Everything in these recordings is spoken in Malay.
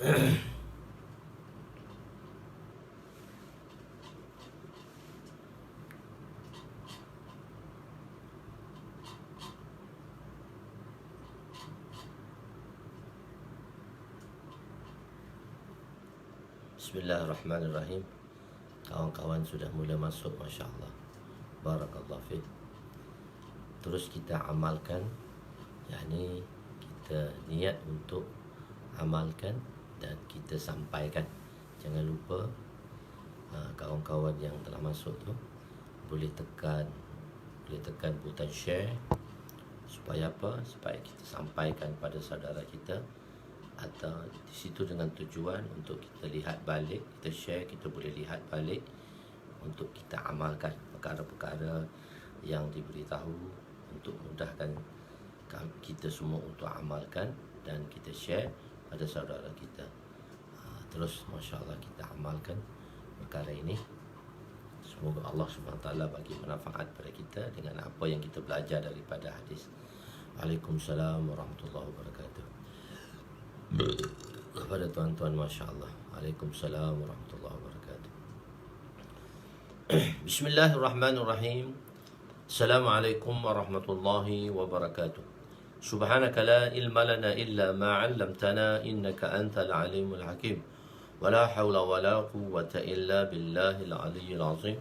Bismillahirrahmanirrahim. Kawan-kawan sudah mula masuk, Masya Allah. Barakallahu fiik. Terus kita amalkan, yakni kita niat untuk amalkan dan kita sampaikan. Jangan lupa kawan-kawan yang telah masuk tu boleh tekan butang share. Supaya apa? Supaya kita sampaikan pada saudara kita, atau di situ dengan tujuan untuk kita lihat balik, kita share, kita boleh lihat balik untuk kita amalkan perkara-perkara yang diberitahu, untuk mudahkan kita semua untuk amalkan dan kita share pada saudara kita. Terus Masya Allah kita amalkan perkara ini. Semoga Allah SWT bagi manfaat pada kita dengan apa yang kita belajar daripada hadis. Waalaikumsalam warahmatullahi wabarakatuh. Kepada tuan-tuan, Masya Allah. Waalaikumsalam warahmatullahi wabarakatuh. Bismillahirrahmanirrahim. Assalamualaikum warahmatullahi wabarakatuh. Subhanaka la ilma lana illa ma 'allamtana innaka antal alimul hakim. Wala hawla wala quwwata illa billahil aliyyil azim.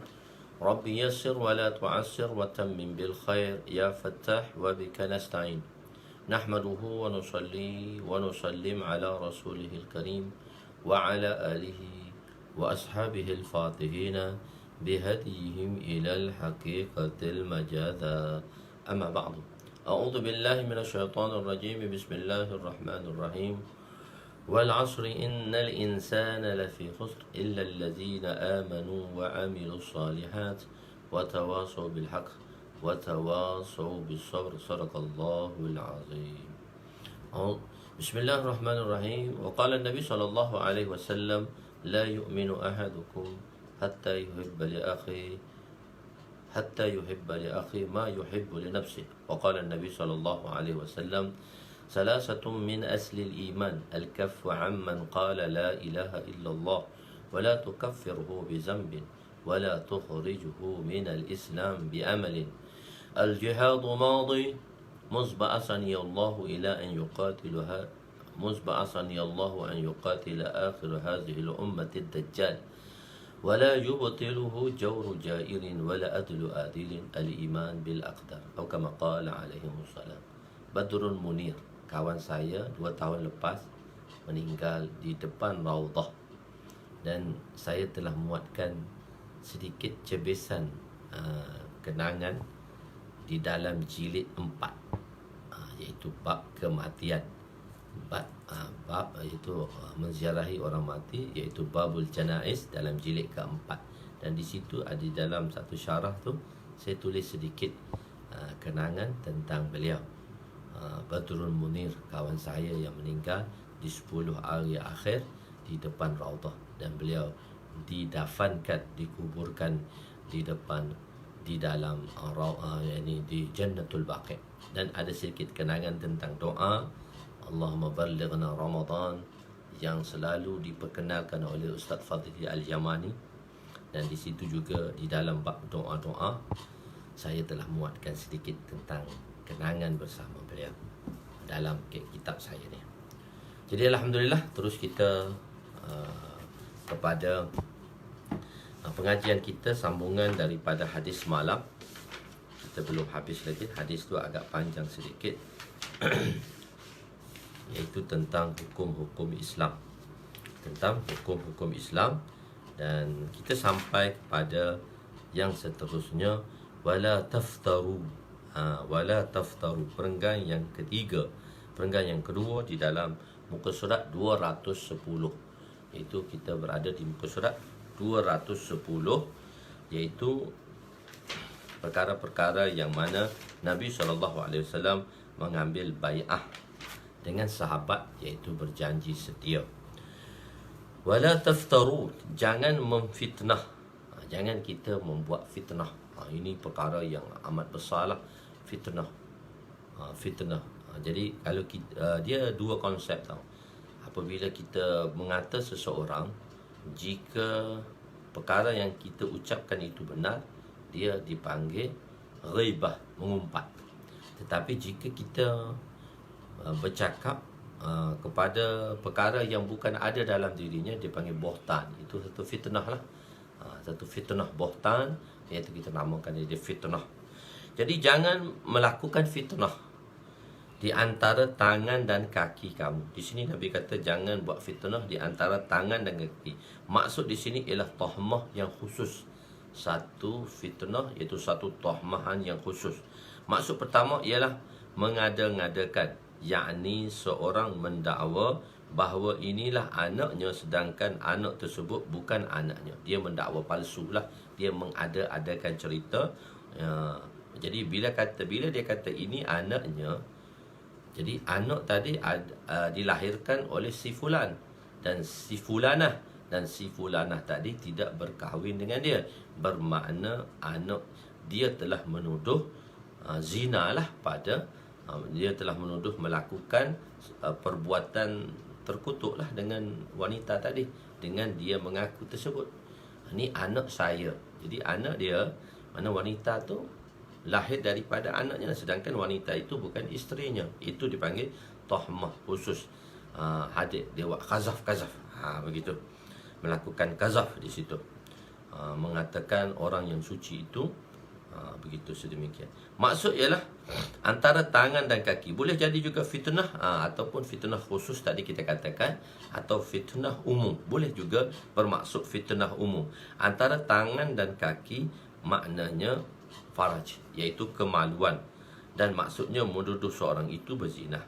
Rabbi yassir wa la tu'assir wa tammim bil khair ya fattah wa bika nasta'in. نحمده ونصلي ونسلم على رسوله الكريم وعلى آله وأصحابه الفاتحين بهديهم إلى الحقيقة المجاذة. أما بعد، أعوذ بالله من الشيطان الرجيم. بسم الله الرحمن الرحيم. والعصر إن الإنسان لفي خسر إلا الذين آمنوا وعملوا الصالحات وتواصوا بالحق وتواصوا بالصبر. صدق الله العظيم. بسم الله الرحمن الرحيم. وقال النبي صلى الله عليه وسلم لا يؤمن أحدكم حتى يحب لأخيه ما يحب لنفسه. وقال النبي صلى الله عليه وسلم ثلاثة من أصل الإيمان الكف عمن قال لا إله إلا الله ولا تكفره بذنب ولا تخرجه من الإسلام بأمل. الجهاد ماضي مذ بعثني الله إلى أن يقاتل آخر هذه الأمة الدجال ولا يبطله جور جائر ولا أدل آدل. الإيمان بالأقدار atau kama qala alaihi wassalam. Badrun Munir, kawan saya 2 tahun lepas meninggal di depan Raudhah, dan saya telah muatkan sedikit cebisan kenangan di dalam jilid 4, iaitu bab kematian, bab iaitu menziarahi orang mati, iaitu babul janaiz dalam jilid ke-4. Dan di situ ada dalam satu syarah tu saya tulis sedikit kenangan tentang beliau, Badrun Munir, kawan saya yang meninggal di 10 hari akhir di depan Raudhah, dan beliau dikuburkan di dalam yakni di Jannatul Baqi. Dan ada sedikit kenangan tentang doa Allahumma ballighna Ramadan yang selalu diperkenalkan oleh Ustaz Fadhili Al-Yamani. Dan di situ juga di dalam bab doa-doa saya telah muatkan sedikit tentang kenangan bersama beliau dalam kitab saya ni. Jadi alhamdulillah, terus kita kepada pengajian kita, sambungan daripada hadis malam. Kita belum habis lagi, hadis tu agak panjang sedikit iaitu tentang hukum-hukum Islam, dan kita sampai kepada yang seterusnya, wala taftaru. Perenggan yang ketiga, perenggan yang kedua di dalam muka surat 210, iaitu kita berada di muka surat 210, iaitu perkara-perkara yang mana Nabi SAW mengambil bai'ah dengan sahabat, iaitu berjanji setia. Wala taftaru, jangan memfitnah, jangan kita membuat fitnah. Ini perkara yang amat besar lah, fitnah. Jadi kalau kita, dia dua konsep tau. apabila kita mengata seseorang, jika perkara yang kita ucapkan itu benar, dia dipanggil ghaibah, mengumpat. Tetapi jika kita bercakap kepada perkara yang bukan ada dalam dirinya, dipanggil bohtan. Itu satu fitnah lah. Satu fitnah bohtan, iaitu kita namakan dia fitnah. Jadi jangan melakukan fitnah di antara tangan dan kaki kamu. Di sini Nabi kata jangan buat fitnah di antara tangan dan kaki. Maksud di sini ialah tahmah yang khusus. Satu fitnah iaitu satu tahmahan yang khusus. Maksud pertama ialah mengada-ngadakan, yakni seorang mendakwa bahawa inilah anaknya sedangkan anak tersebut bukan anaknya. Dia mendakwa palsu lah, dia mengada-adakan cerita. Jadi bila dia kata ini anaknya, jadi anak tadi dilahirkan oleh si fulan dan si fulanah, dan si fulanah tadi tidak berkahwin dengan dia. Bermakna anak dia telah menuduh zina lah pada dia telah menuduh melakukan perbuatan terkutuk lah dengan wanita tadi, dengan dia mengaku tersebut. Ini anak saya. Jadi anak dia, mana wanita tu lahir daripada anaknya, sedangkan wanita itu bukan isterinya. Itu dipanggil tahmah khusus. Hadir dia buat qazaf, begitu, melakukan qazaf di situ, mengatakan orang yang suci itu begitu sedemikian. Maksud ialah antara tangan dan kaki. Boleh jadi juga fitnah ataupun fitnah khusus tadi kita katakan, atau fitnah umum. Boleh juga bermaksud fitnah umum. Antara tangan dan kaki maknanya faraj, iaitu kemaluan, dan maksudnya menuduh seorang itu berzina.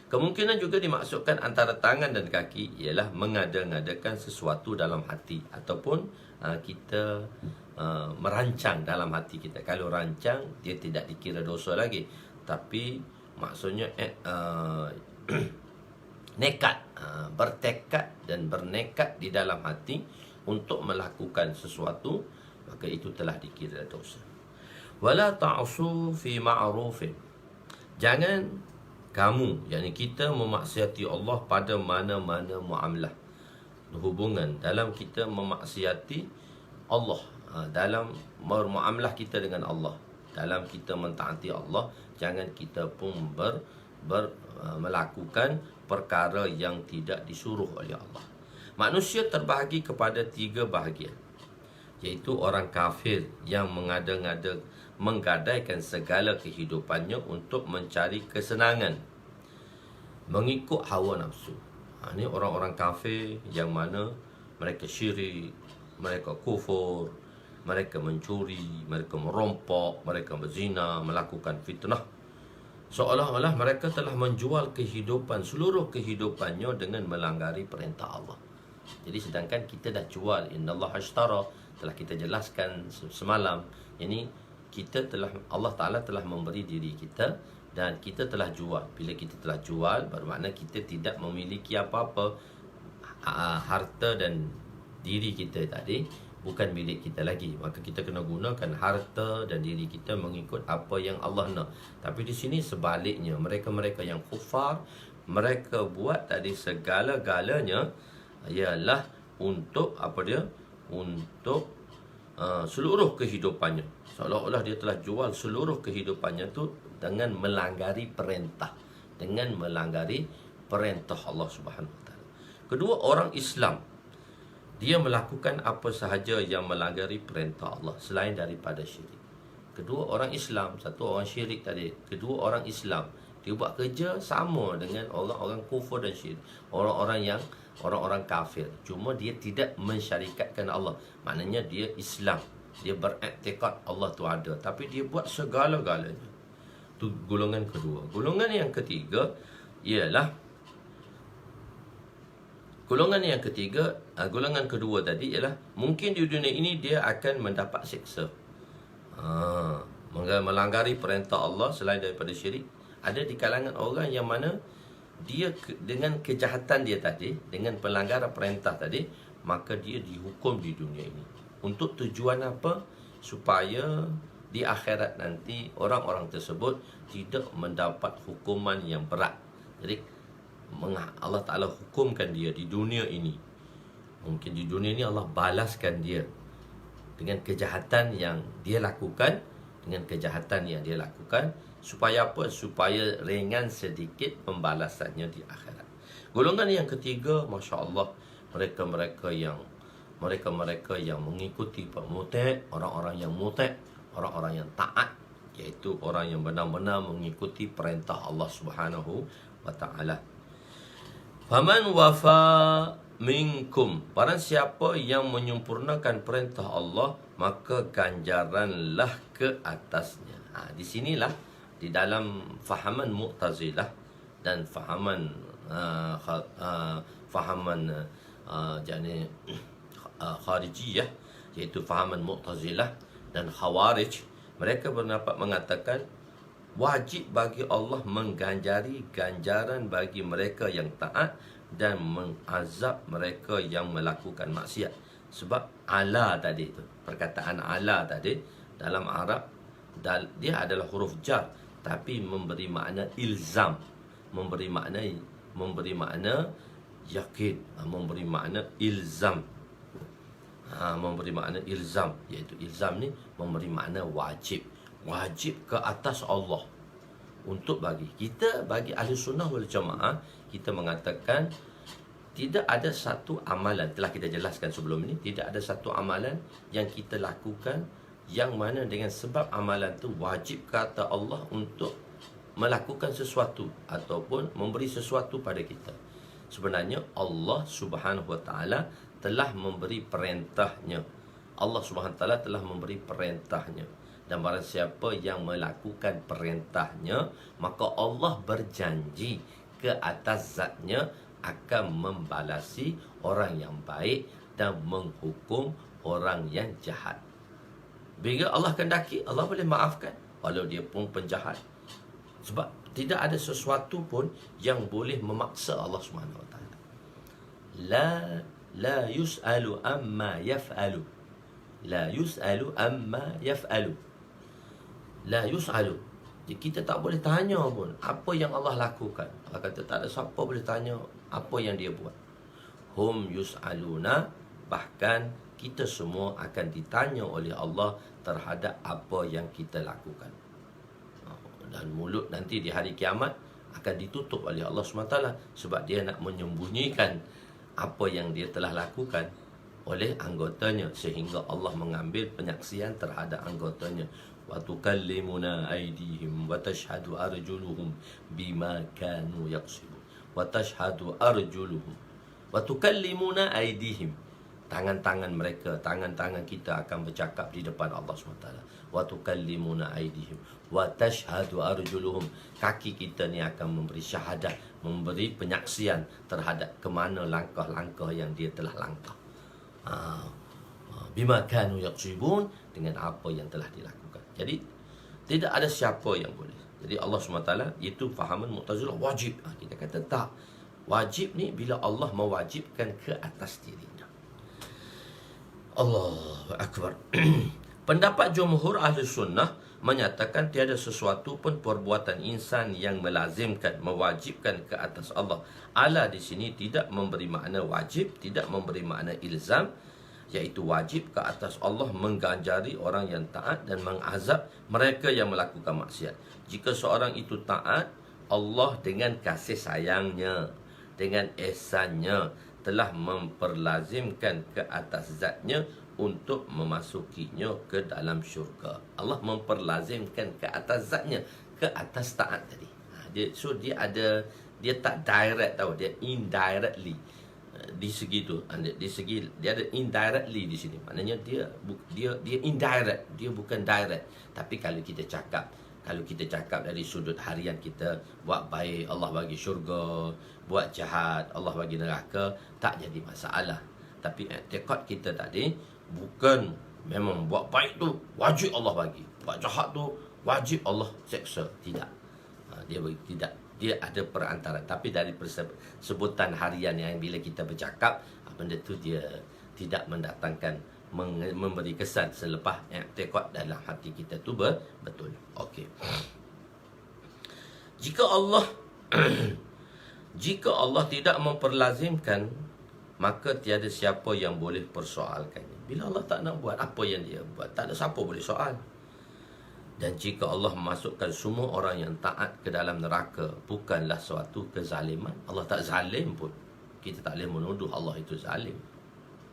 Kemungkinan juga dimaksudkan antara tangan dan kaki ialah mengada-ngadakan sesuatu dalam hati, ataupun kita merancang dalam hati kita. Kalau rancang, dia tidak dikira dosa lagi, tapi maksudnya nekat, bertekad dan bernekat di dalam hati untuk melakukan sesuatu, maka itu telah dikira dosa. Wala ta'su fi ma'rufin. Jangan kamu, yakni kita, memaksiati Allah pada mana-mana muamalah, hubungan dalam kita memaksiati Allah, dalam bermuamalah kita dengan Allah, dalam kita mentaati Allah, jangan kita pun melakukan perkara yang tidak disuruh oleh Allah. Manusia terbahagi kepada 3 bahagian, iaitu orang kafir yang menggadaikan segala kehidupannya untuk mencari kesenangan, mengikut hawa nafsu. Ini orang-orang kafir yang mana mereka syirik, mereka kufur, mereka mencuri, mereka merompok, mereka berzina, melakukan fitnah. Seolah-olah mereka telah menjual kehidupan, seluruh kehidupannya dengan melanggari perintah Allah. Jadi sedangkan kita dah jual, innallaha ashtara, telah kita jelaskan semalam, ini kita telah, Allah Ta'ala telah memberi diri kita dan kita telah jual. Bila kita telah jual, bermakna kita tidak memiliki apa-apa. Harta dan diri kita tadi bukan milik kita lagi, maka kita kena gunakan harta dan diri kita mengikut apa yang Allah nak. Tapi di sini sebaliknya, mereka-mereka yang kufar, mereka buat tadi segala-galanya ialah untuk apa dia? Untuk seluruh kehidupannya. Seolah-olah dia telah jual seluruh kehidupannya tu dengan melanggari perintah, dengan melanggari perintah Allah Subhanahu Wa Taala. Kedua, orang Islam, dia melakukan apa sahaja yang melanggari perintah Allah selain daripada syirik. Kedua orang Islam, satu orang syirik tadi, kedua orang Islam, dia buat kerja sama dengan orang-orang kufur dan syirik, orang-orang kafir. Cuma dia tidak mensyarikatkan Allah. Maknanya dia Islam, dia beriktikad Allah tu ada, tapi dia buat segala-galanya. Itu golongan kedua. Golongan yang ketiga ialah golongan kedua tadi ialah mungkin di dunia ini dia akan mendapat siksa, melanggari perintah Allah selain daripada syirik. Ada di kalangan orang yang mana dia dengan kejahatan dia tadi, dengan pelanggaran perintah tadi, maka dia dihukum di dunia ini. Untuk tujuan apa? Supaya di akhirat nanti orang-orang tersebut tidak mendapat hukuman yang berat. Jadi Allah Ta'ala hukumkan dia di dunia ini. Mungkin di dunia ini Allah balaskan dia dengan kejahatan yang dia lakukan, supaya apa? Supaya ringan sedikit pembalasannya di akhirat. Golongan yang ketiga, Masya Allah, mereka-mereka yang mengikuti muti', orang-orang yang muti', orang-orang yang taat, iaitu orang yang benar-benar mengikuti perintah Allah Subhanahu wa ta'ala. Faman wafa minkum, barang siapa yang menyempurnakan perintah Allah, maka ganjaranlah ke atasnya. Di sinilah, di dalam fahaman Mu'tazilah dan fahaman Kharijiyah, iaitu fahaman Mu'tazilah dan Khawarij, mereka berpendapat mengatakan wajib bagi Allah mengganjari ganjaran bagi mereka yang taat dan mengazab mereka yang melakukan maksiat. Sebab ala tadi itu, perkataan ala tadi dalam Arab, dia adalah huruf jar, tapi memberi makna ilzam, memberi makna yakin, memberi makna ilzam. Memberi makna ilzam, iaitu ilzam ni memberi makna wajib ke atas Allah. Untuk bagi kita, bagi ahli sunnah wal jamaah, kita mengatakan tidak ada satu amalan, telah kita jelaskan sebelum ini, tidak ada satu amalan yang kita lakukan yang mana dengan sebab amalan itu wajib kata Allah untuk melakukan sesuatu ataupun memberi sesuatu pada kita. Sebenarnya Allah Subhanahu wa ta'ala telah memberi perintahnya. Allah Subhanahu wa ta'ala telah memberi perintahnya. Dan barang siapa yang melakukan perintahnya, maka Allah berjanji ke atas zatnya akan membalasi orang yang baik dan menghukum orang yang jahat. Bila Allah kendaki, Allah boleh maafkan walau dia pun penjahat. Sebab tidak ada sesuatu pun yang boleh memaksa Allah Subhanahu wa ta'ala. La yus'alu amma yaf'alu. La yus'alu amma yaf'alu. La yus'alu. Jadi kita tak boleh tanya pun apa yang Allah lakukan. Allah kata tak ada siapa boleh tanya apa yang dia buat. Hum yus'aluna, bahkan kita semua akan ditanya oleh Allah terhadap apa yang kita lakukan. Dan mulut nanti di hari kiamat akan ditutup oleh Allah SWT, sebab dia nak menyembunyikan apa yang dia telah lakukan oleh anggotanya, sehingga Allah mengambil penyaksian terhadap anggotanya. Wa tukallimuna aydihim wa tashhadu arjuluhum bima kanu yaksibun. Wa tashhadu arjuluhum wa tukallimuna aydihim, tangan-tangan mereka, tangan-tangan kita akan bercakap di depan Allah SWT. Wa tukallimuna aydihim wa tashhadu arjuluhum, kaki kita ni akan memberi syahadat, memberi penyaksian terhadap kemana langkah-langkah yang dia telah langkah. Bima kanu yaksibun, dengan apa yang telah dilakukan. Jadi tidak ada siapa yang boleh. Jadi Allah SWT, itu fahaman Mu'tazilah, wajib. Kita kata tak. Wajib ni bila Allah mewajibkan ke atas dirinya. Allahu Akbar. Pendapat jumhur ahli sunnah menyatakan tiada sesuatu pun perbuatan insan yang melazimkan, mewajibkan ke atas Allah. Ala di sini tidak memberi makna wajib, tidak memberi makna ilzam, iaitu wajib ke atas Allah mengganjari orang yang taat dan mengazab mereka yang melakukan maksiat. Jika seorang itu taat, Allah dengan kasih sayangnya, dengan ihsannya telah memperlazimkan ke atas zatnya untuk memasukinya ke dalam syurga. Allah memperlazimkan ke atas zatnya, ke atas taat tadi. Dia tak direct tau, dia indirectly. Di segi tu, dia ada indirectly di sini. Maknanya dia indirect, dia bukan direct. Tapi kalau kita cakap dari sudut harian kita, buat baik Allah bagi syurga, buat jahat Allah bagi neraka, tak jadi masalah. Tapi i'tiqad kita tadi bukan memang buat baik tu wajib Allah bagi, buat jahat tu wajib Allah seksa. Tidak. Dia ada perantaraan. Tapi dari sebutan harian yang bila kita bercakap, benda tu dia tidak mendatangkan, memberi kesan selepas i'tiqad dalam hati kita tu betul. Okey. Jika Allah Jika Allah tidak memperlazimkan, maka tiada siapa yang boleh persoalkannya. Bila Allah tak nak buat apa yang dia buat, tak ada siapa boleh soal. Dan jika Allah memasukkan semua orang yang taat ke dalam neraka, bukanlah suatu kezaliman. Allah tak zalim pun. Kita tak boleh menuduh Allah itu zalim.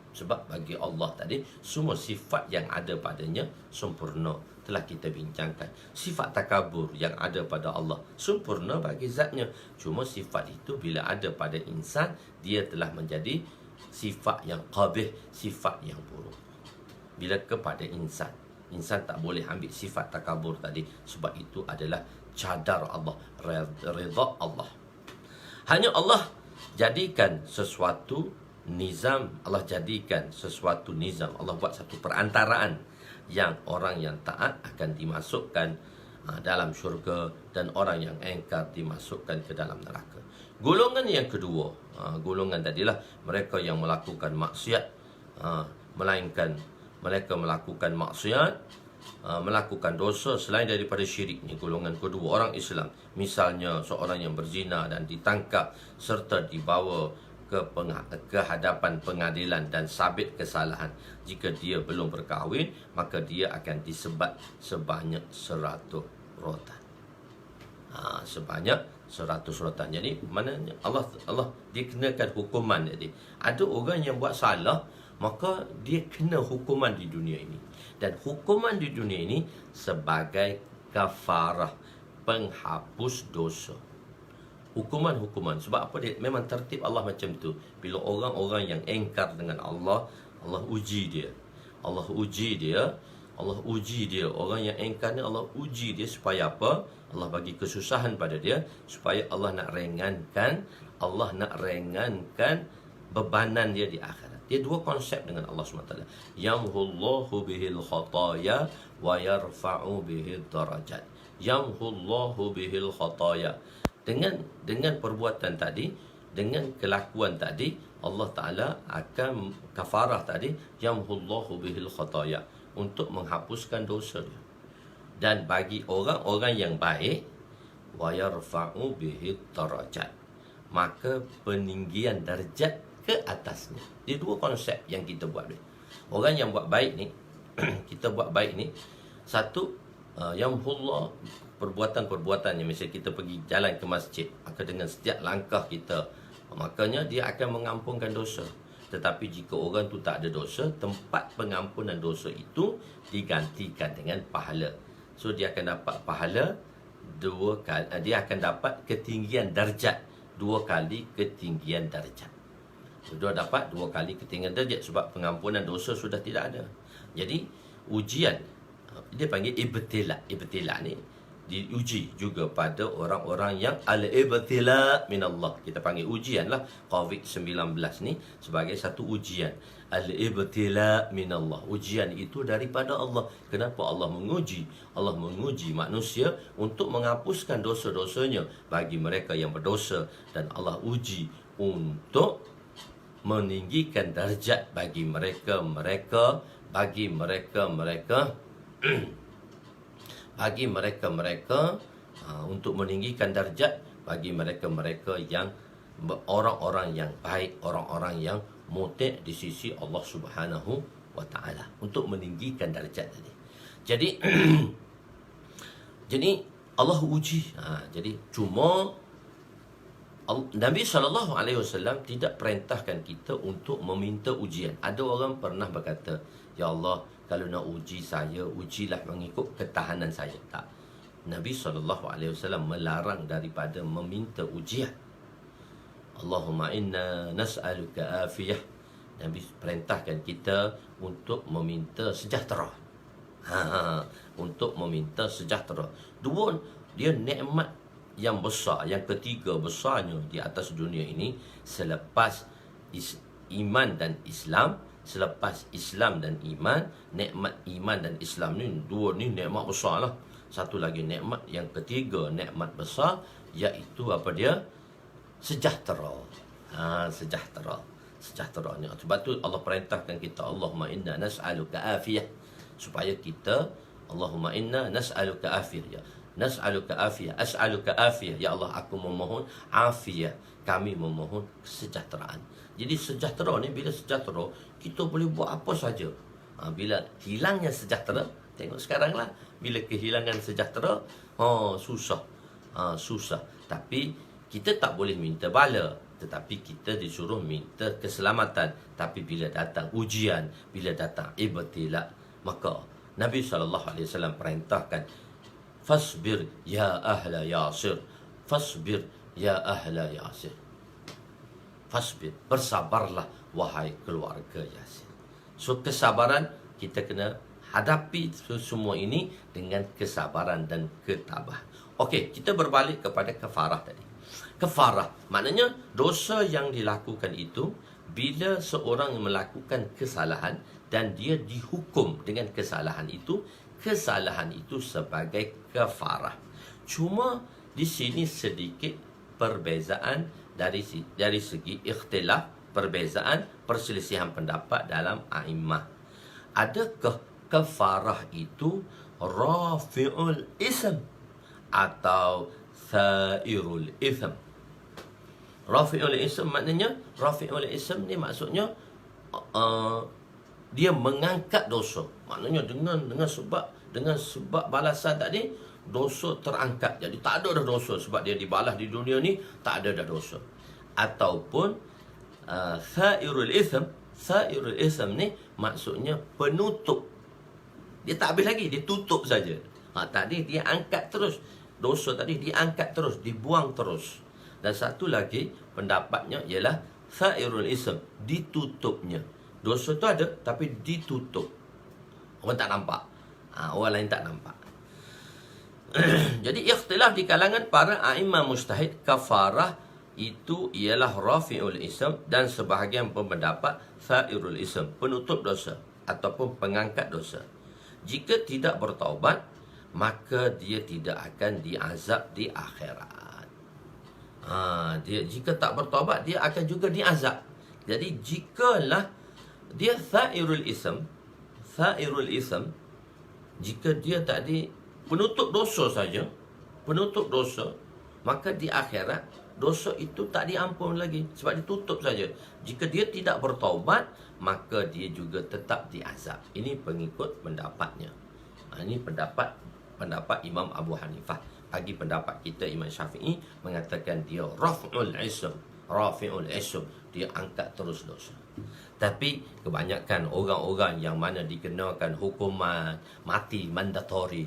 Sebab bagi Allah tadi, semua sifat yang ada padanya sempurna. Telah kita bincangkan. Sifat takabur yang ada pada Allah sempurna bagi zatnya. Cuma sifat itu bila ada pada insan, dia telah menjadi sifat yang qabih, sifat yang buruk. Bila kepada insan, insan tak boleh ambil sifat takabur tadi. Sebab itu adalah cadar Allah, redha Allah. Hanya Allah jadikan sesuatu nizam. Allah jadikan sesuatu nizam. Allah buat satu perantaraan yang orang yang taat akan dimasukkan dalam syurga dan orang yang engkar dimasukkan ke dalam neraka. Golongan yang kedua, golongan tadilah mereka yang melakukan maksiat, melainkan mereka melakukan maksiat, melakukan dosa selain daripada syirik. Ni golongan kedua orang Islam. Misalnya seorang yang berzina dan ditangkap serta dibawa ke hadapan pengadilan dan sabit kesalahan. Jika dia belum berkahwin, maka dia akan disebat sebanyak 100 rotan. Sebanyak 100 rotan. Jadi maknanya Allah dikenakan hukuman. Jadi ada orang yang buat salah, maka dia kena hukuman di dunia ini. Dan hukuman di dunia ini sebagai kafarah, penghapus dosa. Hukuman-hukuman. Sebab apa dia? Memang tertib Allah macam tu. Bila orang-orang yang engkar dengan Allah, Allah uji dia. Allah uji dia. Allah uji dia. Orang yang engkar ni Allah uji dia supaya apa? Allah bagi kesusahan pada dia supaya Allah nak ringankan, Allah nak ringankan bebanan dia di akhirat. Dia dua konsep dengan Allah SWT. Yamhullahu bihil khataya wa yarfa'u bihil darajat. Yamhullahu bihil khataya. Dengan perbuatan tadi, dengan kelakuan tadi, Allah Ta'ala akan kafarah tadi, yamhullahu bihil khataya, untuk menghapuskan dosa dia. Dan bagi orang-orang yang baik, wa yarfa'u bihil darajat, maka peninggian darjat ke atasnya. Dia dua konsep yang kita buat. Orang yang buat baik ni, kita buat baik ni, satu, yamhullah, perbuatan-perbuatan yang misalnya kita pergi jalan ke masjid, maka dengan setiap langkah kita, makanya dia akan mengampunkan dosa. Tetapi jika orang tu tak ada dosa, tempat pengampunan dosa itu digantikan dengan pahala. So dia akan dapat pahala dua kali, dia akan dapat ketinggian darjat, 2 kali ketinggian darjat. Dia dapat 2 kali ketinggian darjat sebab pengampunan dosa sudah tidak ada. Jadi ujian, dia panggil ibtila. Ibtila ni diuji juga pada orang-orang yang al-ibtila minallah. Kita panggil ujian lah. COVID-19 ni sebagai satu ujian. Al-ibtila minallah. Ujian itu daripada Allah. Kenapa Allah menguji? Allah menguji manusia untuk menghapuskan dosa-dosanya bagi mereka yang berdosa. Dan Allah uji untuk meninggikan darjat bagi mereka-mereka untuk meninggikan darjat bagi mereka-mereka yang orang-orang yang baik, orang-orang yang muti' di sisi Allah Subhanahu wa taala, untuk meninggikan darjat tadi. Jadi jadi Allah uji. Jadi cuma Nabi SAW tidak perintahkan kita untuk meminta ujian. Ada orang pernah berkata, ya Allah, kalau nak uji saya, ujilah mengikut ketahanan saya. Tak. Nabi SAW melarang daripada meminta ujian. Allahumma inna nas'aluka afiyah. Nabi perintahkan kita untuk meminta sejahtera. Untuk meminta sejahtera. Dua, dia nikmat yang besar, yang ketiga besarnya di atas dunia ini selepas iman dan Islam. Selepas Islam dan iman, nikmat iman dan Islam ni, dua ni nikmat besar lah. Satu lagi nikmat yang ketiga, nikmat besar, iaitu apa dia? Sejahtera. Sejahtera ni. Sebab tu Allah perintahkan kita, Allahumma inna nas'aluka afiyah, supaya kita, Allahumma inna nas'aluka afiyah, Nas'aluka afiyah. As'aluka afiyah. Ya Allah, aku memohon afiyah. Kami memohon kesejahteraan. Jadi sejahtera ni, bila sejahtera, kita boleh buat apa saja. Bila hilangnya sejahtera, tengok sekarang lah, bila kehilangan sejahtera, susah. Susah. Tapi kita tak boleh minta bala, tetapi kita disuruh minta keselamatan. Tapi bila datang ujian, bila datang ibtila, maka Nabi SAW perintahkan, fasbir ya ahla Yasir. Fasbir ya ahla Yasir. Fasbir, bersabarlah wahai keluarga Yasir. So kesabaran, kita kena hadapi semua ini dengan kesabaran dan ketabahan. Okey, kita berbalik kepada kafarah tadi. Kafarah maknanya dosa yang dilakukan itu, bila seorang melakukan kesalahan dan dia dihukum dengan kesalahan itu sebagai kafarah. Cuma di sini sedikit perbezaan dari segi ikhtilaf, perbezaan perselisihan pendapat dalam a'immah. Adakah kafarah itu rafi'ul ism atau sairul ism? Rafi'ul ism maknanya, rafi'ul ism ni maksudnya dia mengangkat dosa. Maknanya dengan sebab balasan tadi, dosa terangkat. Jadi tak ada dah dosa sebab dia dibalas di dunia ni, tak ada dah dosa. Ataupun sairul ism ni maksudnya penutup. Dia tak habis lagi, dia tutup saja. Tadi dia angkat terus, dosa tadi diangkat terus, dibuang terus. Dan satu lagi pendapatnya ialah sairul ism, ditutupnya. Dosa tu ada tapi ditutup. Orang tak nampak. Orang lain tak nampak. Jadi ikhtilaf di kalangan para a'imah mujtahid, kafarah itu ialah rafi'ul ism, dan sebahagian pendapat sairul ism, penutup dosa ataupun pengangkat dosa. Jika tidak bertaubat, maka dia tidak akan diazab di akhirat. Jika tak bertaubat, dia akan juga diazab. Jadi jikalah dia sairul ism, jika dia tadi penutup dosa saja, penutup dosa, maka di akhirat dosa itu tak diampun lagi sebab ditutup saja. Jika dia tidak bertaubat, maka dia juga tetap diazab. Ini pengikut pendapatnya. Ini pendapat Imam Abu Hanifah. Bagi pendapat kita, Imam Syafi'i mengatakan dia rafi'ul ism, dia angkat terus dosa. Tapi kebanyakan orang-orang yang mana dikenakan hukuman mati mandatori,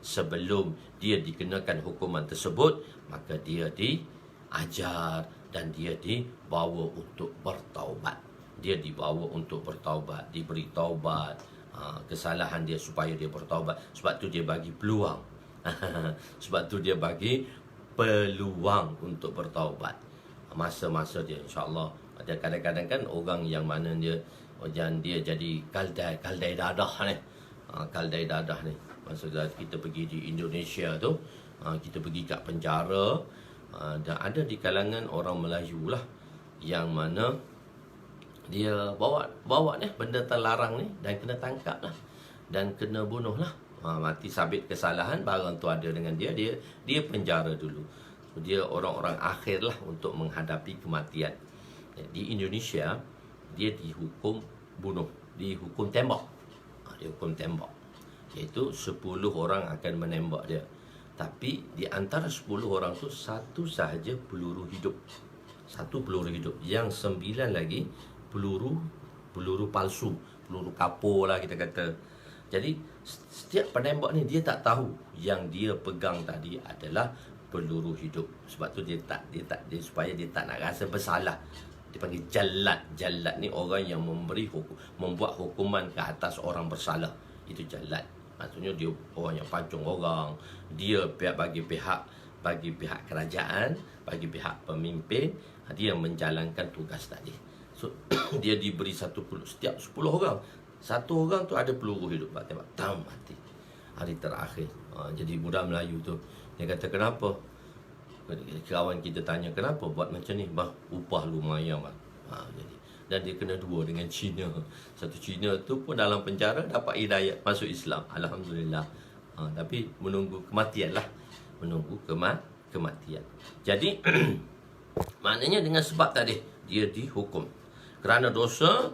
sebelum dia dikenakan hukuman tersebut, maka dia diajar dan dia dibawa untuk bertaubat. Diberi taubat, kesalahan dia supaya dia bertaubat. Sebab tu dia bagi peluang. Sebab tu dia bagi peluang untuk bertaubat. Masa-masa dia, insya-Allah. Ada kadang-kadang kan orang yang mana dia jadi kaldai dadah ni. Kaldai dadah ni. Maksudnya kita pergi di Indonesia tu, kita pergi kat penjara, dan ada di kalangan orang Melayu lah yang mana dia bawa ni benda terlarang ni dan kena tangkap lah dan kena bunuh lah. Mati sabit kesalahan, barang tu ada dengan dia penjara dulu. Dia orang-orang akhir lah untuk menghadapi kematian. Di Indonesia, dia dihukum bunuh, dihukum tembak. Dihukum tembak. Iaitu 10 orang akan menembak dia. Tapi di antara 10 orang tu, satu sahaja peluru hidup. Satu peluru hidup. Yang 9 lagi peluru palsu. Peluru kapur lah kita kata. Jadi setiap penembak ni dia tak tahu yang dia pegang tadi adalah peluru hidup. Sebab tu dia supaya dia tak nak rasa bersalah. Dia panggil jalad. Jalad ni orang yang membuat hukuman ke atas orang bersalah. Itu jalad. Maksudnya dia orang yang pancung orang. Dia bagi pihak kerajaan, bagi pihak pemimpin, dia menjalankan tugas tadi. So dia diberi setiap 10 orang. Satu orang tu ada peluru hidup, tembak tam mati. Hari terakhir. Jadi budak Melayu tu dia kata, kenapa? Kawan kita tanya, kenapa buat macam ni? Upah lumayan bang. Jadi dan dia kena dua dengan Cina. Satu Cina tu pun dalam penjara dapat hidayah masuk Islam. Alhamdulillah. Tapi menunggu kematian lah. Menunggu kematian. Jadi maknanya dengan sebab tadi dia dihukum kerana dosa.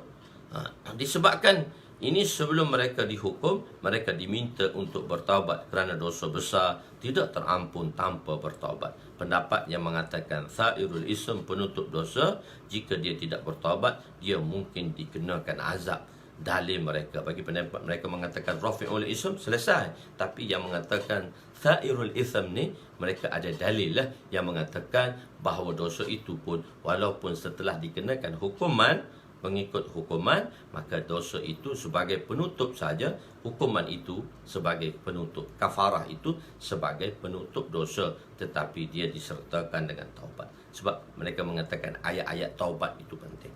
Disebabkan ini sebelum mereka dihukum, mereka diminta untuk bertaubat kerana dosa besar tidak terampun tanpa bertaubat. Pendapat yang mengatakan sa'irul ism, penutup dosa, jika dia tidak bertaubat, dia mungkin dikenakan azab. Dalil mereka, bagi pendapat mereka mengatakan rafi'ul ism, selesai. Tapi yang mengatakan sa'irul ism ni, mereka ada dalil lah yang mengatakan bahawa dosa itu pun walaupun setelah dikenakan hukuman, mengikut hukuman, maka dosa itu sebagai penutup saja. Hukuman itu sebagai penutup, kafarah itu sebagai penutup dosa, tetapi dia disertakan dengan taubat. Sebab mereka mengatakan ayat-ayat taubat itu penting.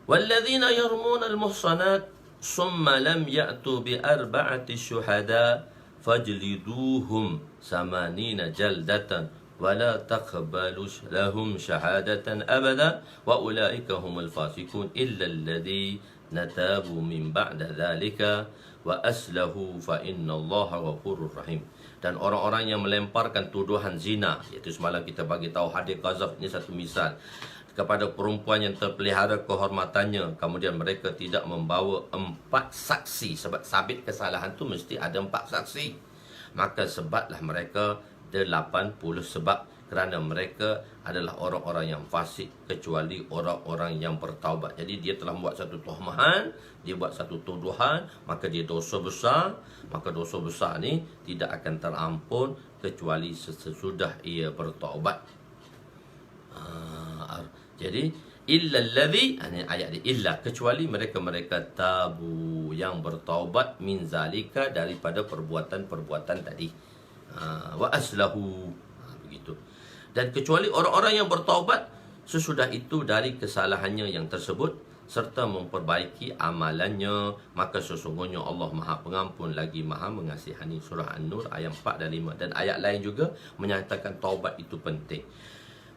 Walladzina yarmuna al-muhsanat summa lam ya'tu bi arba'ati syuhada fajliduhum samanina jaldatan ولا تقبلوا لهم شهادة أبدا وأولئك هم الفاسقون إلا الذين تابوا من بعد ذلك وأصلحوا فإن الله غفور رحيم. Dan orang-orang yang melemparkan tuduhan zina, iaitu semalam kita bagi tahu hadis qazaf, ini satu misal, kepada perempuan yang terpelihara kehormatannya, kemudian mereka tidak membawa 4 saksi. Sebab sabit kesalahan tu mesti ada 4 saksi. Maka sebatlah mereka 80 sebab, kerana mereka adalah orang-orang yang fasik kecuali orang-orang yang bertaubat. Jadi dia telah buat satu tuhmahan, dia buat satu tuduhan, maka dia dosa besar. Maka dosa besar ni tidak akan terampun kecuali sesudah ia bertaubat. Jadi illa allazi, ini ayat dia, illa, kecuali mereka-mereka tabu, yang bertaubat, min zalika, daripada perbuatan-perbuatan tadi. Wa aslahu, begitu. Dan kecuali orang-orang yang bertaubat sesudah itu dari kesalahannya yang tersebut serta memperbaiki amalannya, maka sesungguhnya Allah Maha Pengampun lagi Maha Mengasihani. Surah An-Nur ayat 4 dan 5. Dan ayat lain juga menyatakan taubat itu penting.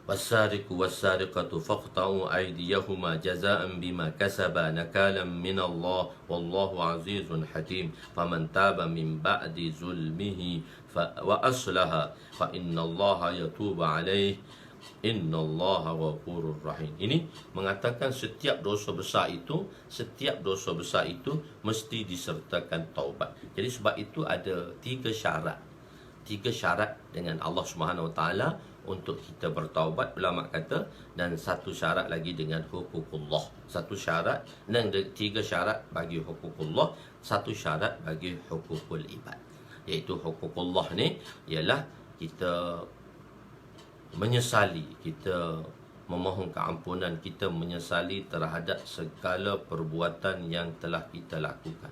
Wasariqu wasariqatu faqta'u aydiyahuma jazaa'an bima kasaba nakalan min Allah wallahu azizun hakim. Faman taba min ba'di zulmihi wa aslaha fa innallaha yatubu alaihi innallaha ghafurur rahim. Ini mengatakan setiap dosa besar itu mesti disertakan taubat. Jadi sebab itu ada 3 syarat. 3 syarat dengan Allah Subhanahu Wa Taala untuk kita bertaubat, ulama kata, dan 1 syarat lagi dengan hukukullah. 1 syarat dan 3 syarat bagi hukukullah, 1 syarat bagi hukukul ibad. Iaitu hukukullah ni ialah kita menyesali, kita memohon keampunan, kita menyesali terhadap segala perbuatan yang telah kita lakukan.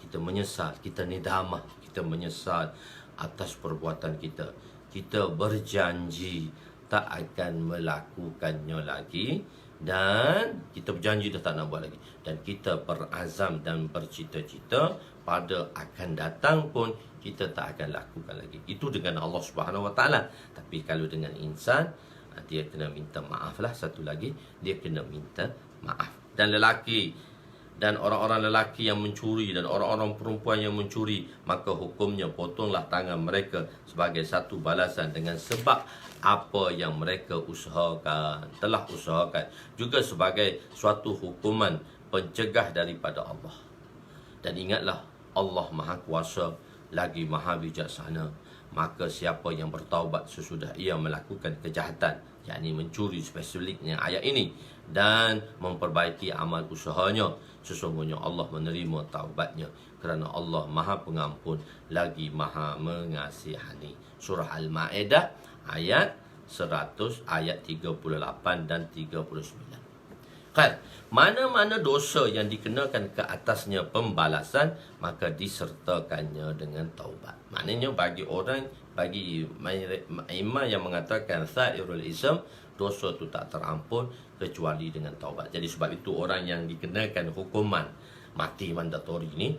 Kita menyesal, kita nidamah, kita menyesal atas perbuatan kita. Kita berjanji tak akan melakukannya lagi, dan kita berjanji dah tak nak buat lagi, dan kita berazam dan bercita-cita pada akan datang pun kita tak akan lakukan lagi. Itu dengan Allah Subhanahu Wa Taala. Tapi kalau dengan insan, dia kena minta maaf lah. Satu lagi, dia kena minta maaf. Dan lelaki, dan orang-orang lelaki yang mencuri dan orang-orang perempuan yang mencuri, maka hukumnya potonglah tangan mereka sebagai satu balasan dengan sebab apa yang mereka telah usahakan, juga sebagai suatu hukuman pencegah daripada Allah. Dan ingatlah, Allah Maha Kuasa lagi Maha Bijaksana. Maka siapa yang bertaubat sesudah ia melakukan kejahatan, yakni mencuri spesifiknya ayat ini, dan memperbaiki amal usahanya, sesungguhnya Allah menerima taubatnya, kerana Allah Maha Pengampun lagi Maha Mengasihani. Surah Al-Ma'idah ayat 100, ayat 38 dan 39. Kan, mana-mana dosa yang dikenakan ke atasnya pembalasan, maka disertakannya dengan taubat. Maknanya bagi imam yang mengatakan sa'irul ism, dosa itu tak terampun kecuali dengan taubat. Jadi sebab itu orang yang dikenakan hukuman mati mandatori ni,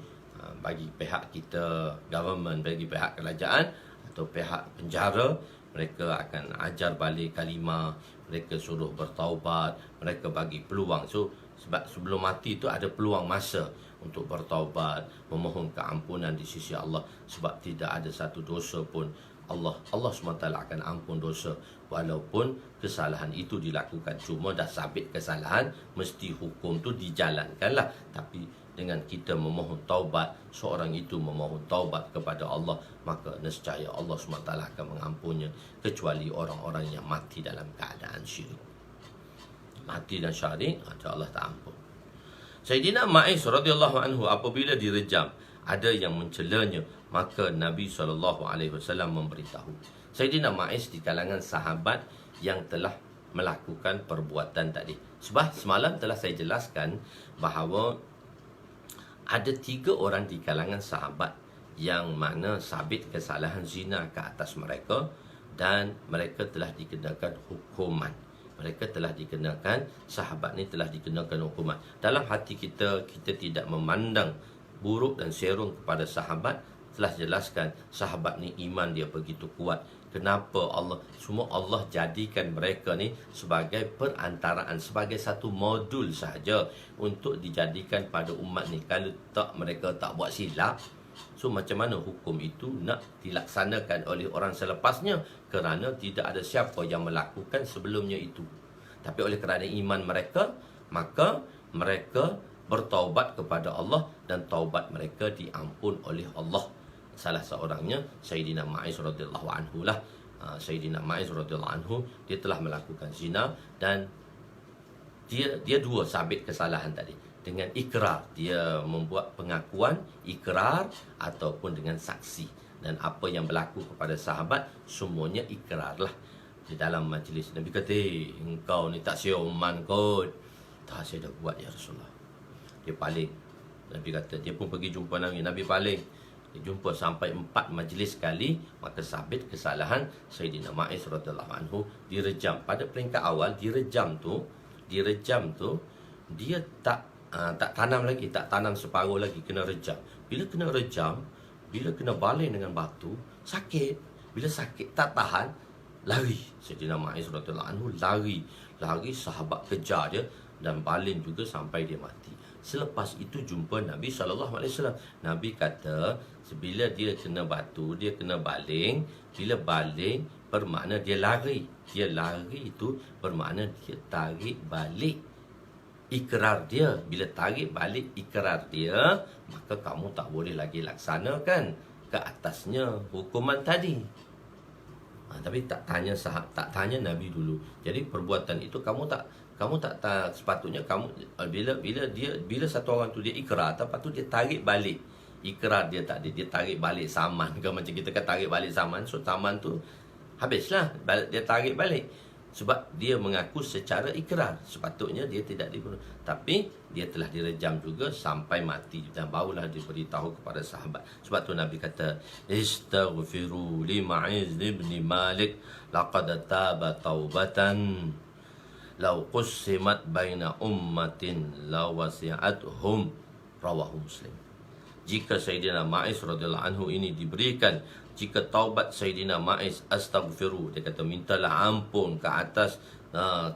bagi pihak kita, government, bagi pihak kerajaan atau pihak penjara, mereka akan ajar balik kalimah, mereka suruh bertaubat, mereka bagi peluang. So sebab sebelum mati itu ada peluang masa untuk bertaubat, memohon keampunan di sisi Allah, sebab tidak ada satu dosa pun Allah SWT akan ampun dosa walaupun kesalahan itu dilakukan. Cuma dah sabit kesalahan, mesti hukum tu dijalankanlah. Tapi dengan kita memohon taubat, seorang itu memohon taubat kepada Allah, maka nescaya Allah SWT akan mengampunnya, kecuali orang-orang yang mati dalam keadaan syirik. Mati dan syirik, Allah tak ampun. Sayyidina Ma'iz radhiyallahu anhu apabila direjam, ada yang mencelanya, maka Nabi SAW memberitahu. Sayyidina Ma'iz di kalangan sahabat yang telah melakukan perbuatan tadi. Sebab semalam telah saya jelaskan bahawa ada 3 orang di kalangan sahabat yang mana sabit kesalahan zina ke atas mereka, dan mereka telah dikenakan hukuman. Mereka telah dikenakan, sahabat ni telah dikenakan hukuman. Dalam hati kita, kita tidak memandang buruk dan serong kepada sahabat. Telah jelaskan, sahabat ni iman dia begitu kuat. Kenapa semua Allah jadikan mereka ni sebagai perantaraan, sebagai satu modul sahaja untuk dijadikan pada umat ni. Kalau tak, mereka tak buat silap, so macam mana hukum itu nak dilaksanakan oleh orang selepasnya? Kerana tidak ada siapa yang melakukan sebelumnya itu. Tapi oleh kerana iman mereka, maka mereka bertaubat kepada Allah, dan taubat mereka diampun oleh Allah. Salah seorangnya Sayyidina Ma'iz radhiyallahu anhu lah. Sayyidina Ma'iz radhiyallahu anhu, dia telah melakukan zina, dan dia 2 sabit kesalahan tadi. Dengan ikrar, dia membuat pengakuan, ikrar ataupun dengan saksi. Dan apa yang berlaku kepada sahabat, semuanya ikrar lah. Di dalam majlis Nabi kata, engkau ni tak sioman kot. Tak, saya dah buat ya Rasulullah. Dia paling. Nabi kata, dia pun pergi jumpa Nabi. Nabi paling. Dia jumpa sampai 4 majlis sekali, maka sabit kesalahan Sayyidina Ma'iz radhiyallahu anhu direjam. Pada peringkat awal direjam tu dia tak tanam lagi, tak tanam separuh lagi, kena rejam. Bila kena rejam, bila kena baling dengan batu, sakit. Bila sakit tak tahan, lari. Sayyidina Ma'iz radhiyallahu anhu lari, sahabat kejar dia dan baling juga sampai dia mati. Selepas itu jumpa Nabi SAW. Nabi kata, bila dia kena batu, dia kena baling. Bila baling, bermakna dia lari. Dia lari itu bermakna dia tarik balik ikrar dia. Bila tarik balik ikrar dia, maka kamu tak boleh lagi laksanakan ke atasnya hukuman tadi. Tapi tak tanya Nabi dulu. Jadi perbuatan itu kamu tak sepatutnya kamu bila satu orang tu dia ikrar, lepas tu dia tarik balik ikrar dia tadi, dia tarik balik saman ke, macam kita kan tarik balik saman, so saman tu habislah, dia tarik balik sebab dia mengaku secara ikrar. Sepatutnya dia tidak dibunuh, tapi dia telah direjam juga sampai mati, dan barulah diberitahu kepada sahabat. Sebab tu Nabi kata, istaghfiru li Ma'iz ibn Malik laqad taba taubatan law qussimat baina ummatin law wasi'athum, rawahu Muslim. Jika Sayyidina Ma'iz radhiyallahu anhu ini diberikan, jika taubat Sayyidina Ma'iz, astaghfiru, dia kata mintalah ampun ke atas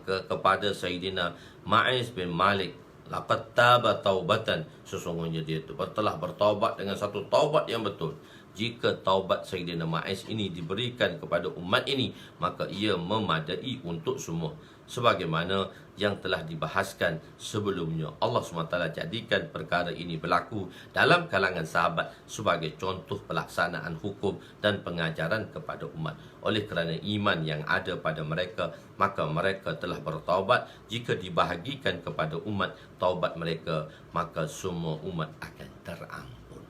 kepada Sayyidina Ma'iz bin Malik, laqad taba taubatan, sesungguhnya dia telah bertaubat dengan satu taubat yang betul. Jika taubat Sayyidina Ma'iz ini diberikan kepada umat ini, maka ia memadai untuk semua. Sebagaimana yang telah dibahaskan sebelumnya, Allah SWT jadikan perkara ini berlaku dalam kalangan sahabat sebagai contoh pelaksanaan hukum dan pengajaran kepada umat. Oleh kerana iman yang ada pada mereka, maka mereka telah bertaubat. Jika dibahagikan kepada umat taubat mereka, maka semua umat akan terampun.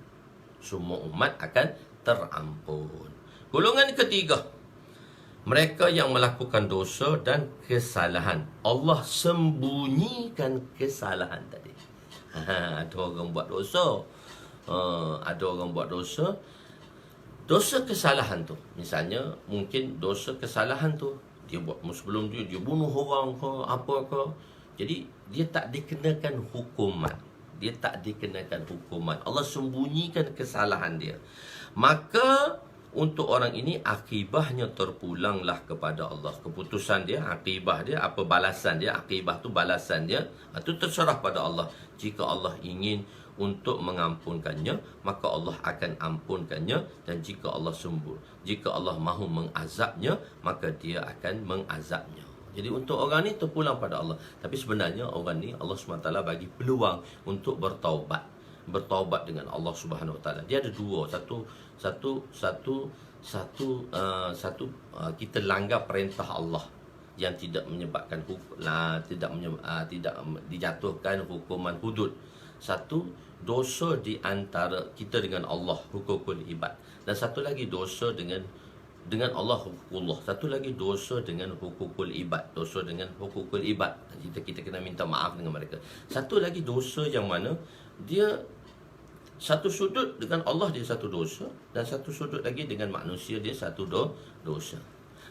Semua umat akan terampun. Golongan ketiga, mereka yang melakukan dosa dan kesalahan, Allah sembunyikan kesalahan tadi. Ada orang buat dosa, dosa kesalahan tu, misalnya mungkin dosa kesalahan tu dia buat sebelum dia bunuh orang ke apa ke, jadi dia tak dikenakan hukuman. Allah sembunyikan kesalahan dia. Maka untuk orang ini akibahnya terpulanglah kepada Allah. Keputusan dia, akibah dia, apa balasan dia, akibah tu balasan dia, itu terserah pada Allah. Jika Allah ingin untuk mengampunkannya, maka Allah akan ampunkannya. Dan jika Allah mahu mengazabnya, maka dia akan mengazabnya. Jadi untuk orang ni terpulang pada Allah. Tapi sebenarnya orang ni Allah SWT bagi peluang untuk bertaubat dengan Allah Subhanahu Wa Taala. Dia ada dua, kita langgar perintah Allah yang tidak menyebabkan tidak dijatuhkan hukuman hudud. Satu, dosa di antara kita dengan Allah, hukukul ibad. Dan satu lagi dosa dengan Allah, hukukullah. Satu lagi dosa dengan hukukul ibad. Dosa dengan hukukul ibad, kita kena minta maaf dengan mereka. Satu lagi dosa yang mana dia satu sudut dengan Allah dia satu dosa, dan satu sudut lagi dengan manusia dia satu dosa.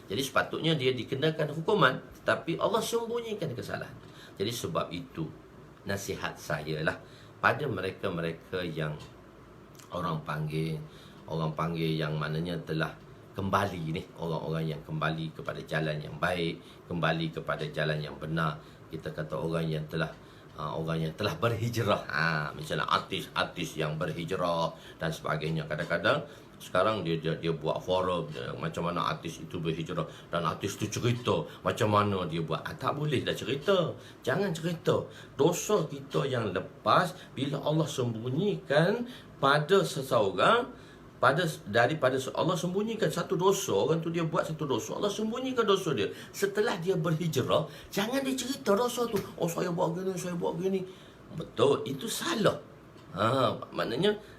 Jadi sepatutnya dia dikenakan hukuman, tapi Allah sembunyikan kesalahan. Jadi sebab itu nasihat saya lah pada mereka-mereka yang orang panggil yang maknanya telah kembali ni, orang-orang yang kembali kepada jalan yang baik, kembali kepada jalan yang benar. Kita kata orang yang telah berhijrah, misalnya artis yang berhijrah dan sebagainya. Kadang-kadang sekarang dia buat forum macam mana artis itu berhijrah, dan artis itu cerita macam mana dia buat. Tak boleh dah cerita. Jangan cerita dosa kita yang lepas. Bila Allah sembunyikan pada seseorang, daripada Allah sembunyikan satu dosa, orang tu dia buat satu dosa, Allah sembunyikan dosa dia. Setelah dia berhijrah, jangan dia cerita dosa tu. Oh, saya buat gini. Betul, itu salah. Maknanya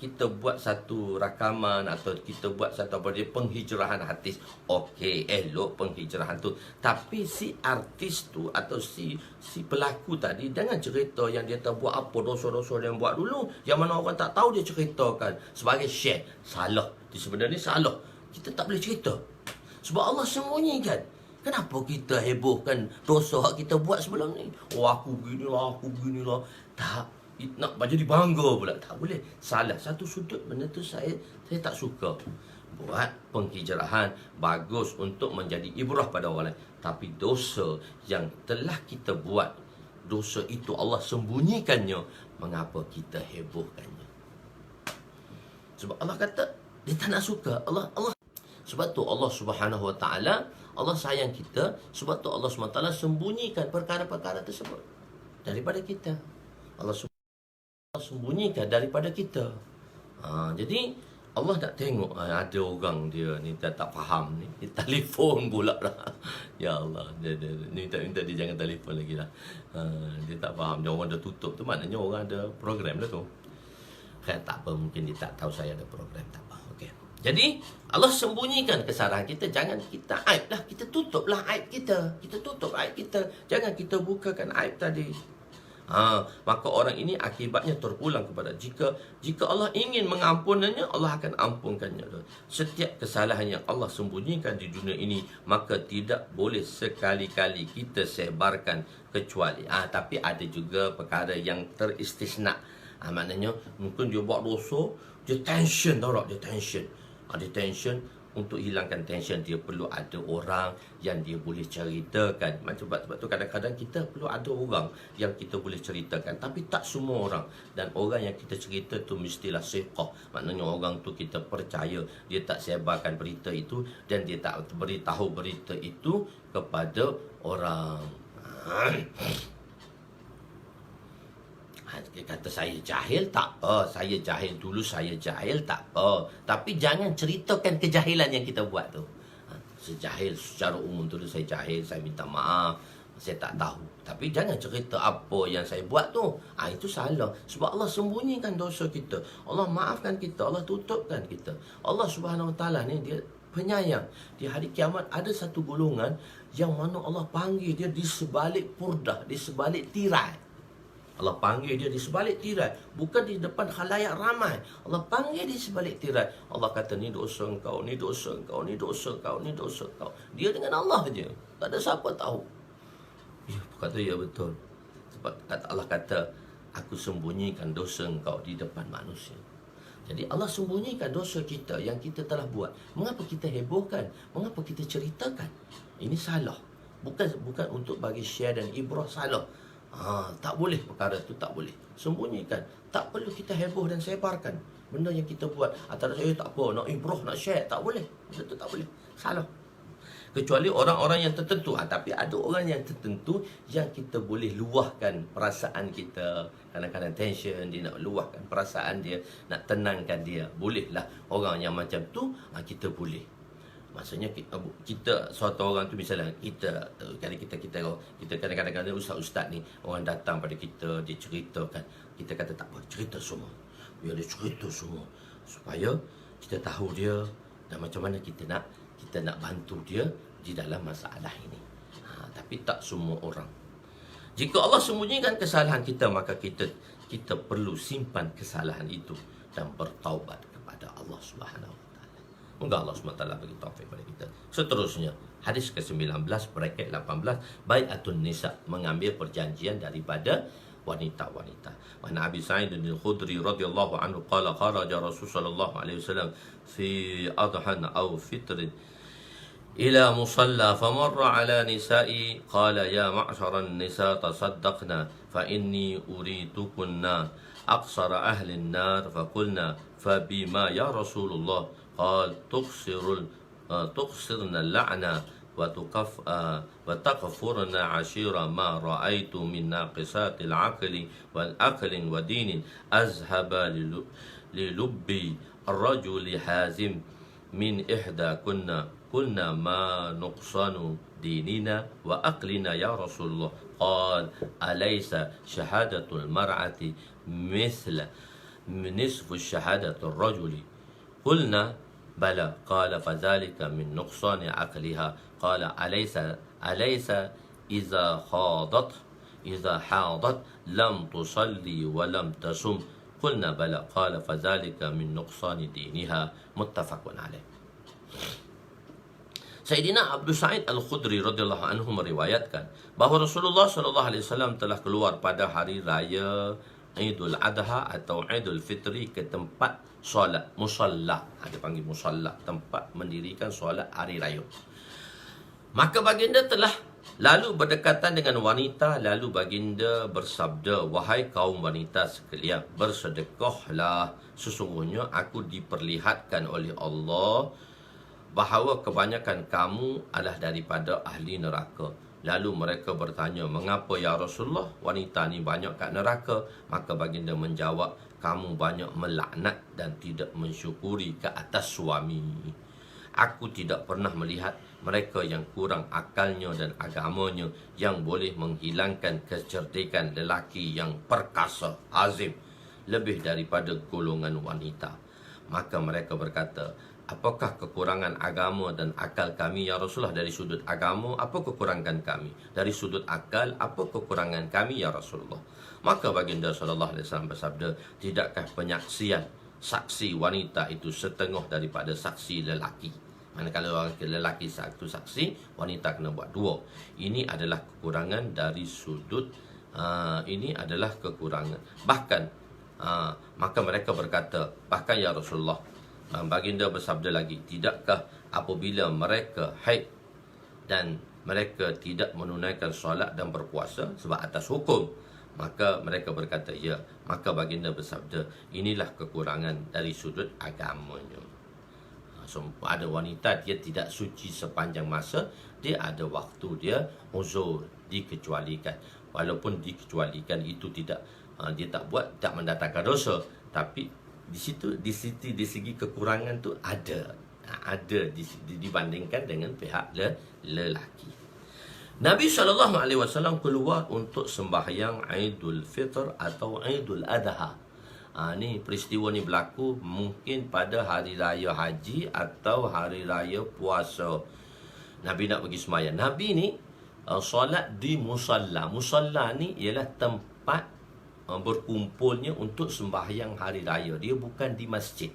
kita buat satu rakaman atau kita buat satu penghijrahan artis. Okey, elok penghijrahan tu. Tapi si artis tu atau si pelaku tadi jangan cerita yang dia tak buat apa dosa-dosa dia buat dulu, yang mana orang tak tahu dia ceritakan sebagai share. Salah. Sebenarnya salah. Kita tak boleh cerita sebab Allah sembunyikan. Kenapa kita hebohkan dosa kita buat sebelum ni? Oh, aku ginilah. Tak. Nak jadi bangga pula. Tak boleh. Salah. Satu sudut benda tu saya tak suka. Buat penghijrahan bagus untuk menjadi ibrah pada orang lain. Tapi dosa yang telah kita buat, dosa itu Allah sembunyikannya. Mengapa kita hebohkannya? Sebab Allah kata dia tak nak suka. Allah sebab tu Allah Subhanahu Wa Taala, Allah sayang kita. Sebab tu Allah Subhanahu Wa Taala sembunyikan perkara-perkara tersebut daripada kita. Allah sembunyikan daripada kita. Jadi Allah nak tengok ada orang dia ni tak faham ni, dia telefon pula lah. Ya Allah, dia minta dia jangan telefon lagi lah. Dia tak faham, dia orang dah tutup tu, maknanya orang ada program dah tu. Tak apa, mungkin dia tak tahu saya ada program, tak apa. Okey. Jadi Allah sembunyikan kesalahan kita. Jangan kita aib lah, kita tutuplah aib kita. Kita tutup aib kita. Jangan kita bukakan aib tadi. Maka orang ini akibatnya terpulang kepada jika Allah ingin mengampuninya, Allah akan ampunkannya. Setiap kesalahan yang Allah sembunyikan di dunia ini, maka tidak boleh sekali-kali kita sebarkan kecuali. Tapi ada juga perkara yang teristisna. Maknanya mungkin dia buat dosa, dia tension, tahu tak? Dia tension. Untuk hilangkan tension, dia perlu ada orang yang dia boleh ceritakan. Sebab tu kadang-kadang kita perlu ada orang yang kita boleh ceritakan. Tapi tak semua orang. Dan orang yang kita cerita tu mestilah siqah. Maknanya orang tu kita percaya. Dia tak sebarkan berita itu, dan dia tak beritahu berita itu kepada orang. Dia kata saya jahil, tak apa. Saya jahil dulu, tak apa. Tapi jangan ceritakan kejahilan yang kita buat tu. Sejahil secara umum tu saya jahil, saya minta maaf, saya tak tahu. Tapi jangan cerita apa yang saya buat tu. Itu salah. Sebab Allah sembunyikan dosa kita. Allah maafkan kita, Allah tutupkan kita. Allah Subhanahu Wa Taala ni dia penyayang. Di hari kiamat ada satu golongan yang mana Allah panggil dia di sebalik purdah, di sebalik tirai. Allah panggil dia di sebalik tirai, bukan di depan khalayak ramai. Allah panggil di sebalik tirai. Allah kata, ni dosa engkau, ni dosa engkau, ni dosa engkau, ni dosa engkau. Dia dengan Allah je, tak ada siapa tahu. Kata ya betul. Sebab Allah kata, aku sembunyikan dosa engkau di depan manusia. Jadi Allah sembunyikan dosa kita yang kita telah buat. Mengapa kita hebohkan? Mengapa kita ceritakan? Ini salah. Bukan untuk bagi share dan ibrah, salah. Tak boleh perkara tu, tak boleh. Sembunyikan. Tak perlu kita heboh dan sebarkan benda yang kita buat. Antara saya tak apa, nak improve, nak share, tak boleh. Benda tu tak boleh. Salah. Kecuali orang-orang yang tertentu. Tapi ada orang yang tertentu yang kita boleh luahkan perasaan kita. Kadang-kadang tension, dia nak luahkan perasaan dia, nak tenangkan dia. Bolehlah orang yang macam tu, kita boleh. Maksudnya kita suatu orang tu, misalnya kita kadang-kadang ustaz-ustaz ni, orang datang pada kita, dia ceritakan, kita kata tak apa, cerita semua. Biar dia cerita semua supaya kita tahu dia dan macam mana kita nak bantu dia di dalam masalah ini. Tapi tak semua orang. Jika Allah sembunyikan kesalahan kita, maka kita perlu simpan kesalahan itu dan bertaubat kepada Allah Subhanahu wa taala. Moga Allah Subhanahu wa taala bagi taufik kepada kita. Seterusnya, hadis ke-19 bracket 18, bai'atun nisa, mengambil perjanjian daripada wanita-wanita. Wa Nabi Sa'id al-Khudri radhiyallahu anhu qala kharaja Rasul sallallahu alaihi wasallam fi adhan aw fitr ila musalla famarra ala nisa'i qala ya ma'sharan nisa tasaddaqna fa inni uritukunna aqsara ahli an-nar faqulna fa bima ya Rasulullah qala tuqsirna al-la'na وتكفرن عشير ما رأيت من ناقصات العقل والأكل ودين أذهب للب الرجل حازم من إحدى كنا ما نقصان ديننا وأقلنا يا رسول الله قال أليس شهادة المرأة مثل نصف شهادة الرجل قلنا بلى قال فذلك من نقصان عقلها قال أليس إذا حاضت لم تصلي ولم تصم قلنا بلى قال فذلك من نقصان دينها متفق عليه. Sayyidina Abu Sa'id Al-Khudri radhiyallahu anhu meriwayatkan bahawa Rasulullah sallallahu alaihi wasallam telah keluar pada hari raya Idul Adha atau Idul Fitri ke tempat solat, musalla. Ada panggil musalla, tempat mendirikan solat hari raya. Maka baginda telah lalu berdekatan dengan wanita, lalu baginda bersabda, wahai kaum wanita sekalian, bersedekahlah, sesungguhnya aku diperlihatkan oleh Allah bahawa kebanyakan kamu adalah daripada ahli neraka. Lalu mereka bertanya, mengapa ya Rasulullah wanita ni banyak kat neraka? Maka baginda menjawab, kamu banyak melaknat dan tidak mensyukuri ke atas suami. Aku tidak pernah melihat mereka yang kurang akalnya dan agamanya, yang boleh menghilangkan kecerdikan lelaki yang perkasa, azim, lebih daripada golongan wanita. Maka mereka berkata, apakah kekurangan agama dan akal kami ya Rasulullah? Dari sudut agama, apa kekurangan kami? Dari sudut akal, apa kekurangan kami ya Rasulullah? Maka baginda sallallahu alaihi wasallam bersabda, tidakkah penyaksian saksi wanita itu setengah daripada saksi lelaki? Manakala orang lelaki satu saksi, wanita kena buat dua. Ini adalah kekurangan dari sudut ini adalah kekurangan. Bahkan maka mereka berkata, bahkan ya Rasulullah, baginda bersabda lagi, tidakkah apabila mereka haid dan mereka tidak menunaikan solat dan berpuasa sebab atas hukum? Maka mereka berkata ya. Maka baginda bersabda, inilah kekurangan dari sudut agamanya. Ada wanita dia tidak suci sepanjang masa, dia ada waktu dia uzur, dikecualikan. Walaupun dikecualikan itu tidak dia tak buat, tak mendatangkan dosa, tapi di segi kekurangan tu ada dibandingkan dengan pihak lelaki. Nabi SAW keluar untuk sembahyang Idul Fitr atau Idul Adha. Ni peristiwa ni berlaku mungkin pada hari raya haji atau hari raya puasa. Nabi nak pergi sembahyang. Nabi ni solat di musalla. Musalla ni ialah tempat berkumpulnya untuk sembahyang hari raya. Dia bukan di masjid.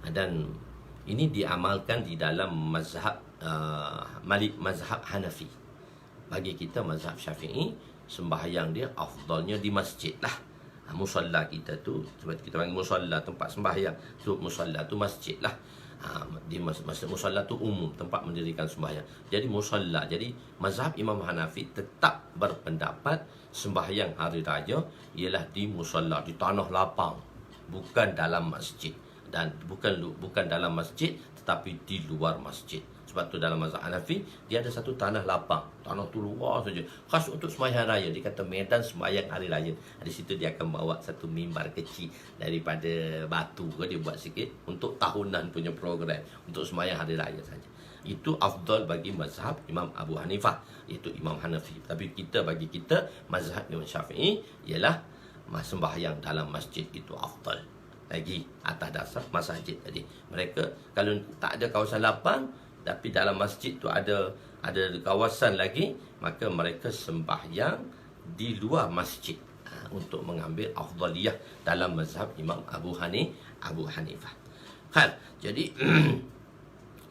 Dan ini diamalkan di dalam mazhab mazhab Hanafi. Bagi kita mazhab Syafi'i, sembahyang dia afdalnya di masjid lah. Musalla kita tu, sebab kita panggil musalla tempat sembahyang, tu musalla tu masjid lah. Di musalla tu umum, tempat mendirikan sembahyang. Jadi musalla. Jadi mazhab Imam Hanafi tetap berpendapat sembahyang hari raya ialah di musalla, di tanah lapang, bukan dalam masjid. Dan bukan dalam masjid, tetapi di luar masjid. Sebab tu dalam mazhab Hanafi dia ada satu tanah lapang. Tanah tu luar saja, khas untuk sembahyang raya. Dia kata medan sembahyang hari raya. Di situ dia akan bawa satu mimbar kecil daripada batu ke, dia buat sikit untuk tahunan punya program untuk sembahyang hari raya saja. Itu afdal bagi mazhab Imam Abu Hanifah, iaitu Imam Hanafi. Tapi bagi kita mazhab Imam Syafi'i ialah sembahyang dalam masjid itu afdal lagi atas dasar masjid tadi. Mereka kalau tak ada kawasan lapang tapi dalam masjid tu ada kawasan lagi, maka mereka sembahyang di luar masjid untuk mengambil afdaliyah dalam mazhab Imam Abu Hanifah. Jadi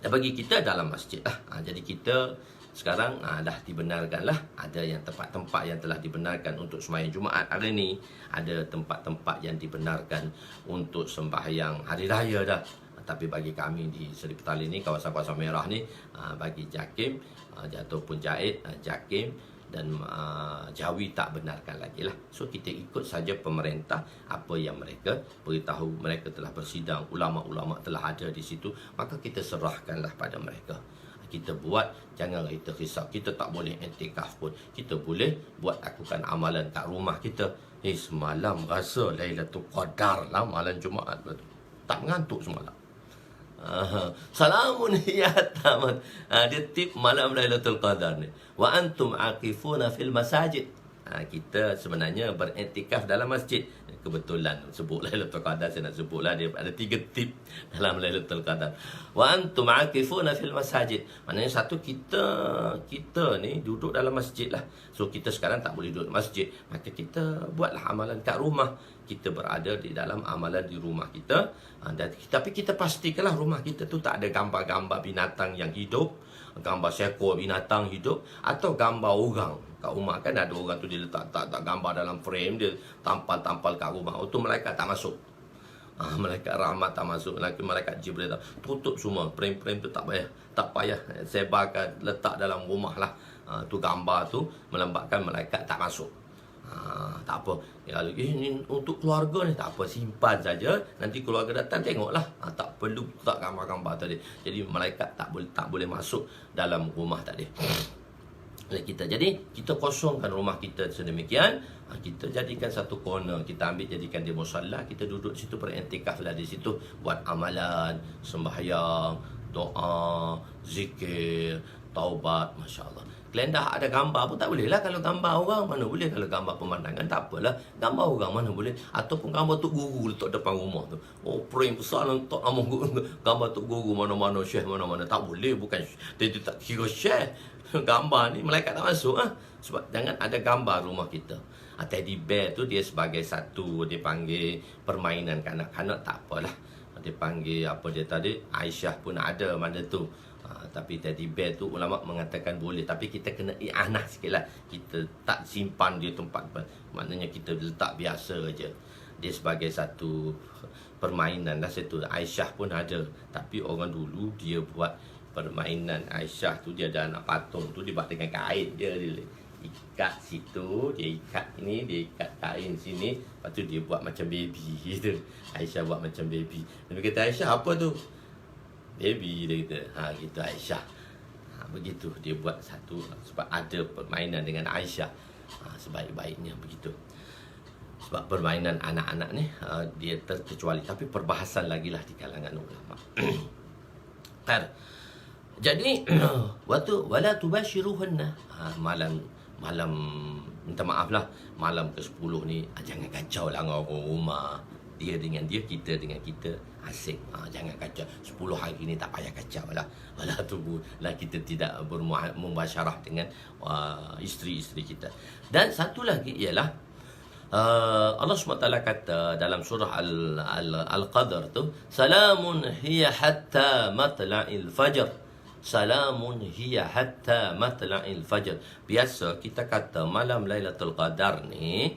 bagi kita dalam masjid lah. Jadi kita sekarang dah dibenarkan lah. Ada yang tempat-tempat yang telah dibenarkan untuk sembahyang Jumaat hari ni. Ada tempat-tempat yang dibenarkan untuk sembahyang hari raya dah. Tapi bagi kami di Seri Petali ni, kawasan-kawasan merah ni, bagi JAKIM ataupun JAKIM dan Jawi tak benarkan lagi lah. So kita ikut saja pemerintah, apa yang mereka beritahu. Mereka telah bersidang, ulama-ulama telah ada di situ, maka kita serahkanlah pada mereka. Kita buat, jangan kita risau. Kita tak boleh i'tikaf pun. Kita boleh buat lakukan amalan kat rumah kita. Semalam rasa Lailatul Qadar lah malam Jumaat. Tak mengantuk semalam. Salamun hiya tamat. Dia tip malam Lailatul Qadar ni. Wa antum aqifuna fil masajid. Kita sebenarnya beriktikaf dalam masjid. Kebetulan sebut Lailatul Qadar, saya nak sebutlah, dia ada 3 tip dalam Lailatul Qadar. Wa antum aqifuna fil masajid. Maknanya satu, kita ni duduk dalam masjid lah. So kita sekarang tak boleh duduk masjid, maka kita buatlah amalan kat rumah. Kita berada di dalam amalan di rumah kita. Tapi kita pastikanlah rumah kita tu tak ada gambar-gambar binatang yang hidup, gambar seekor binatang hidup, atau gambar orang. Kat rumah kan ada orang tu dia letak gambar dalam frame, dia tampal-tampal kat rumah. Itu malaikat tak masuk. Malaikat rahmat tak masuk. Malaikat Jibril tak. Tutup semua. Frame-frame tu tak payah sebarkan, letak dalam rumah lah. Tu gambar tu melambatkan malaikat tak masuk. Tak apa. Kalau ini untuk keluarga ni, tak apa, simpan saja. Nanti keluarga datang tengoklah. Tak perlu tak gambar-gambar tadi. Jadi malaikat tak boleh masuk dalam rumah tadi. Jadi kita kosongkan rumah kita sedemikian. Kita jadikan satu corner, kita ambil jadikan dia musalla. Kita duduk situ, beriktikaf lah di situ, buat amalan, sembahyang, doa, zikir, taubat. Masya Allah. Kalian dah ada gambar pun tak boleh lah. Kalau gambar orang mana boleh. Kalau gambar pemandangan tak apalah. Gambar orang mana boleh. Ataupun gambar Tok Guru letak depan rumah tu. Frame besar letak nama gambar Tok Guru mana-mana, syekh mana-mana. Tak boleh. Bukan, dia tak kira syekh. Gambar ni malaikat tak masuk. Sebab jangan ada gambar rumah kita. Teddy bear tu dia sebagai satu, dia panggil permainan kanak-kanak, tak apalah. Dia panggil apa dia tadi, Aisyah pun ada mana tu. Tapi teddy bear tu ulama mengatakan boleh, tapi kita kena i'anah sikit lah. Kita tak simpan dia tempat, maknanya kita letak biasa aja. Dia sebagai satu permainan lah situ. Aisyah pun ada, tapi orang dulu dia buat permainan Aisyah tu, dia ada anak patung tu, dia buat dengan kain. Dia ikat situ, dia ikat ini, dia ikat kain sini, lepas tu dia buat macam baby gitu. Aisyah buat macam baby. Dia kata, Aisyah apa tu? Baby, dia kata. Gitu Aisyah. Begitu dia buat satu, sebab ada permainan dengan Aisyah. Sebaik-baiknya begitu. Sebab permainan anak-anak ni dia terkecuali, tapi perbahasan lagi lah di kalangan ulama. Jadi waktu wala tubashiruhunna, malam minta maaf lah, malam ke-10 ni jangan kacau lah dengan orang rumah. Dia dengan dia, kita dengan kita, asik. Jangan kacau. 10 hari ni tak payah kacau lah. Wala tubuh lah, kita tidak bermubasyarah dengan isteri-isteri kita. Dan satu lagi ialah Allah SWT kata dalam surah Al-Qadr tu, salamun hiya hatta matla'il fajr. Salamun hiya hatta matla'il fajr. Biasa kita kata malam Lailatul Qadar ni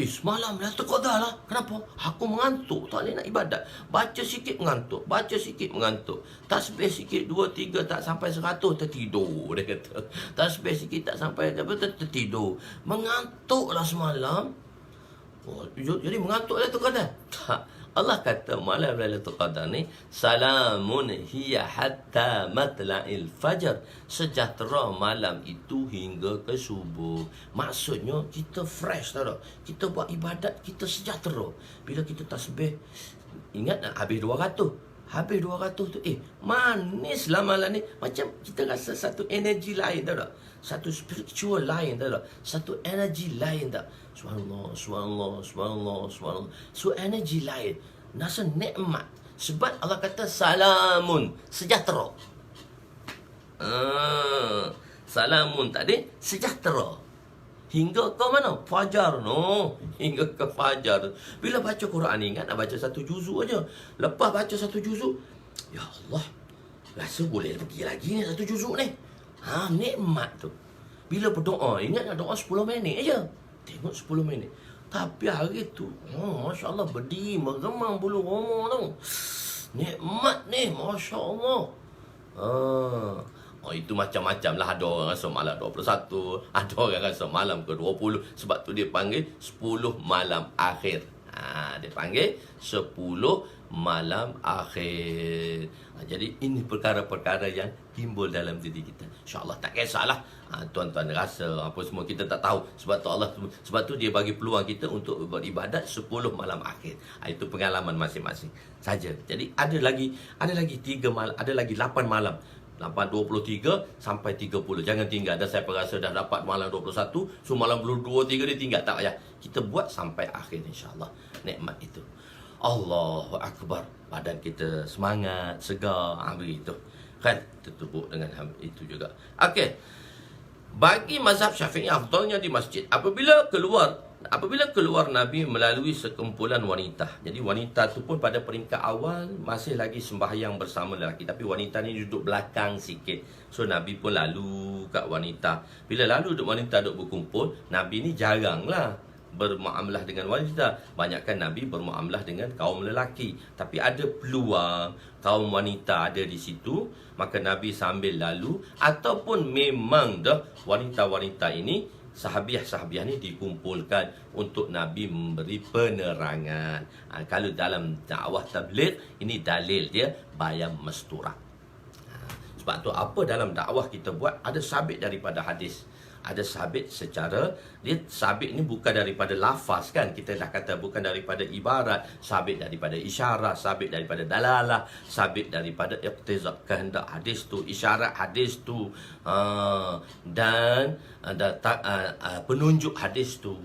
Semalam Lailatul Qadar lah. Kenapa? Aku mengantuk, tak boleh nak ibadat. Baca sikit mengantuk, baca sikit mengantuk. Tasbih sikit 2 3 tak sampai 100 tertidur, dia kata. Tasbih sikit tak sampai tertidur. Mengantuklah semalam. Oh, jadi mengantuk Lailatul Qadar? Tak. Allah kata malam Lailatul Qadar ni salamun hiya hatta matla'il fajar. Sejahtera malam itu hingga ke subuh. Maksudnya kita fresh tau tak? Kita buat ibadat, kita sejahtera. Bila kita tasbih, ingat tak habis 200? Habis 200 tu manislah malam ni. Macam kita rasa satu energi lain tau tak? Satu spiritual lain tau tak? Satu energi lain tak? Subhanallah, subhanallah, subhanallah, subhanallah. So energi lain. Rasa nikmat. Sebab Allah kata salamun, sejahtera. Salamun tadi sejahtera. Hingga ke mana? Fajar no. Hingga ke fajar. Bila baca Quran ni, ingat nak baca satu juzuk aja. Lepas baca satu juzuk, ya Allah, rasa boleh pergi lagi ni satu juzuk ni. Nikmat tu. Bila berdoa, ingat nak doa 10 minit aja. Tengok 10 minit. Tapi hari tu, Masya Allah, berdiri meremang bulu roma tu. Nikmat ni, Masya Allah. Itu macam-macam lah. Ada orang rasa malam 21, ada orang rasa malam ke 20. Sebab tu dia panggil 10 malam akhir. Dia panggil 10 malam akhir. Jadi ini perkara-perkara yang timbul dalam diri kita. InsyaAllah tak kisahlah tuan-tuan rasa apa semua, kita tak tahu. Sebab tu dia bagi peluang kita untuk beribadat 10 malam akhir. Itu pengalaman masing-masing saja. Jadi ada lagi 3 malam, ada lagi 8 malam. 23 sampai 30. Jangan tinggal. Dan saya rasa dah dapat malam 21. So malam 23 dia tinggal. Tak payah. Kita buat sampai akhir insya-Allah. Nikmat itu. Allahu Akbar. Badan kita semangat, segar. Begitu. Kan? Tertubuk dengan itu juga. Okey. Bagi mazhab Syafi'i, afdalnya di masjid. Apabila keluar Nabi melalui sekumpulan wanita. Jadi wanita tu pun pada peringkat awal masih lagi sembahyang bersama lelaki. Tapi wanita ni duduk belakang sikit. So Nabi pun lalu kat wanita. Bila lalu wanita duduk berkumpul, Nabi ni jaranglah bermuamalah dengan wanita. Banyakkan Nabi bermuamalah dengan kaum lelaki. Tapi ada peluang kaum wanita ada di situ, maka Nabi sambil lalu. Ataupun memang dah wanita-wanita ini, sahabiah-sahabiah ni dikumpulkan untuk Nabi memberi penerangan. Kalau dalam dakwah tabligh, ini dalil dia bayam masturat. Sebab tu apa dalam dakwah kita buat, ada sabit daripada hadis. Ada sabit secara, dia sabit ni bukan daripada lafaz kan. Kita dah kata bukan daripada ibarat. Sabit daripada isyarat, sabit daripada dalalah, sabit daripada iqtizab, kehendak hadis tu, isyarat hadis tu, dan penunjuk hadis tu.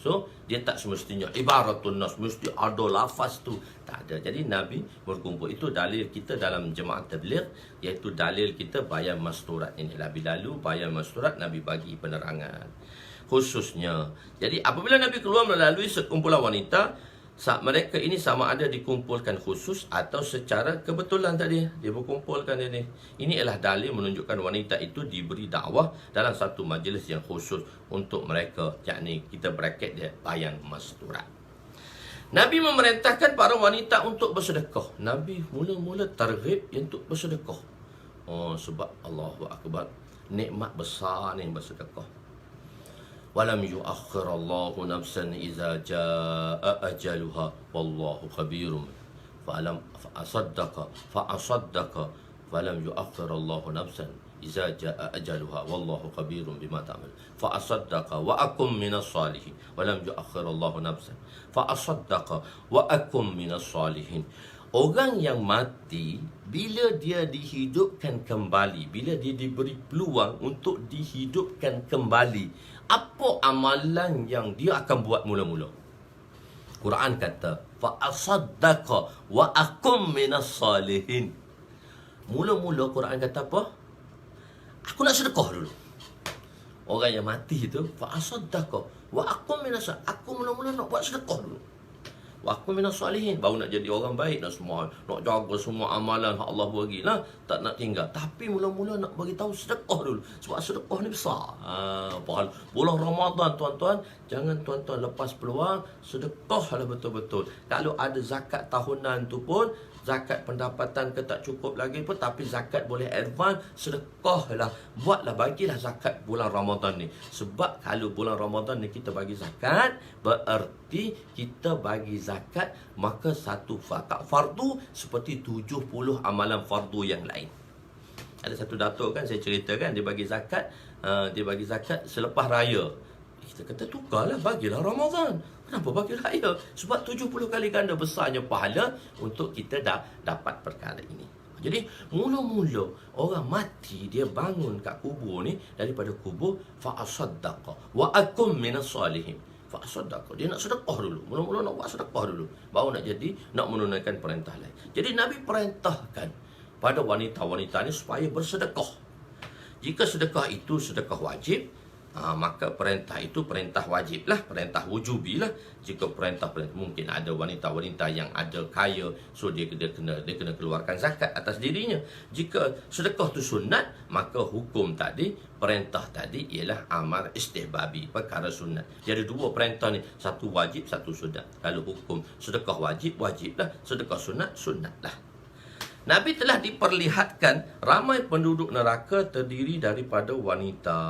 So dia tak semestinya ibaratun nas, mesti ada lafaz tu. Tak ada. Jadi Nabi berkumpul. Itu dalil kita dalam jemaah tabligh, iaitu dalil kita bayan masturat ini. Nabi lalu bayan masturat, Nabi bagi penerangan khususnya. Jadi apabila Nabi keluar melalui sekumpulan wanita, mereka ini sama ada dikumpulkan khusus atau secara kebetulan tadi dia berkumpulkan ini. Ini adalah dalil menunjukkan wanita itu diberi dakwah dalam satu majlis yang khusus untuk mereka, yakni kita bracket dia bayan masturat. Nabi memerintahkan para wanita untuk bersedekah. Nabi mula-mula targhib untuk bersedekah. Sebab Allahu Akbar, nikmat besar ni bersedekah. Walam yuakhirallahu nafsan iza jaa ajaluha wallahu khabirum fa'asaddaqa walam yuakhirallahu nafsan iza jaa ajaluha wallahu khabirum bima ta'mal fa'asaddaqa wa akum minas salihin walam yuakhirallahu nafsan fa'asaddaqa wa akum minas salihin. Orang yang mati, bila dia dihidupkan kembali, bila dia diberi peluang untuk dihidupkan kembali, apa amalan yang dia akan buat mula-mula? Quran kata, fa'asaddaqa wa akum minas salihin. Mula-mula Quran kata apa? Aku nak sedekah dulu. Orang yang mati itu, fa'asaddaqa wa akum minas salihin. Aku mula-mula nak buat sedekah dulu. wa akun minas salihin. Baru nak jadi orang baik, nak jaga semua amalan hak Allah bagilah, tak nak tinggal. Tapi mula-mula nak bagi tahu sedekah dulu. Sebab sedekah ni besar. Bulan Ramadan tuan-tuan, jangan tuan-tuan lepas peluang, sedekahlah betul-betul. Kalau ada zakat tahunan tu pun, zakat pendapatan ke tak cukup lagi pun, tapi zakat boleh advance, sedekahlah. Buatlah, bagilah zakat bulan Ramadan ni. Sebab kalau bulan Ramadan ni kita bagi zakat, bererti kita bagi zakat, maka satu fardu seperti 70 amalan fardu yang lain. Ada satu datuk kan, saya ceritakan, dia bagi zakat selepas raya. Kita kata tukarlah, bagilah Ramadan. Kenapa bagi raya? Sebab 70 kali ganda besarnya pahala untuk kita dapat perkara ini. Jadi mula-mula orang mati, dia bangun kat kubur ni, daripada kubur, fa'asaddaqa wa akum minas salihin. Fa'asaddaqa, dia nak sedekah dulu. Mula-mula nak buat sedekah dulu, baru nak menunaikan perintah lain. Jadi Nabi perintahkan pada wanita-wanita ni supaya bersedekah. Jika sedekah itu sedekah wajib, maka perintah itu perintah wajib lah, perintah wujubi lah. Jika perintah mungkin ada wanita-wanita yang ada kaya, so dia kena keluarkan zakat atas dirinya. Jika sedekah tu sunat, maka hukum tadi, perintah tadi ialah amar istihbabi, perkara sunat. Jadi dua perintah ni, satu wajib, satu sunat. Kalau hukum sedekah wajib, wajib lah. Sedekah sunat, sunat lah. Nabi telah diperlihatkan ramai penduduk neraka terdiri daripada wanita.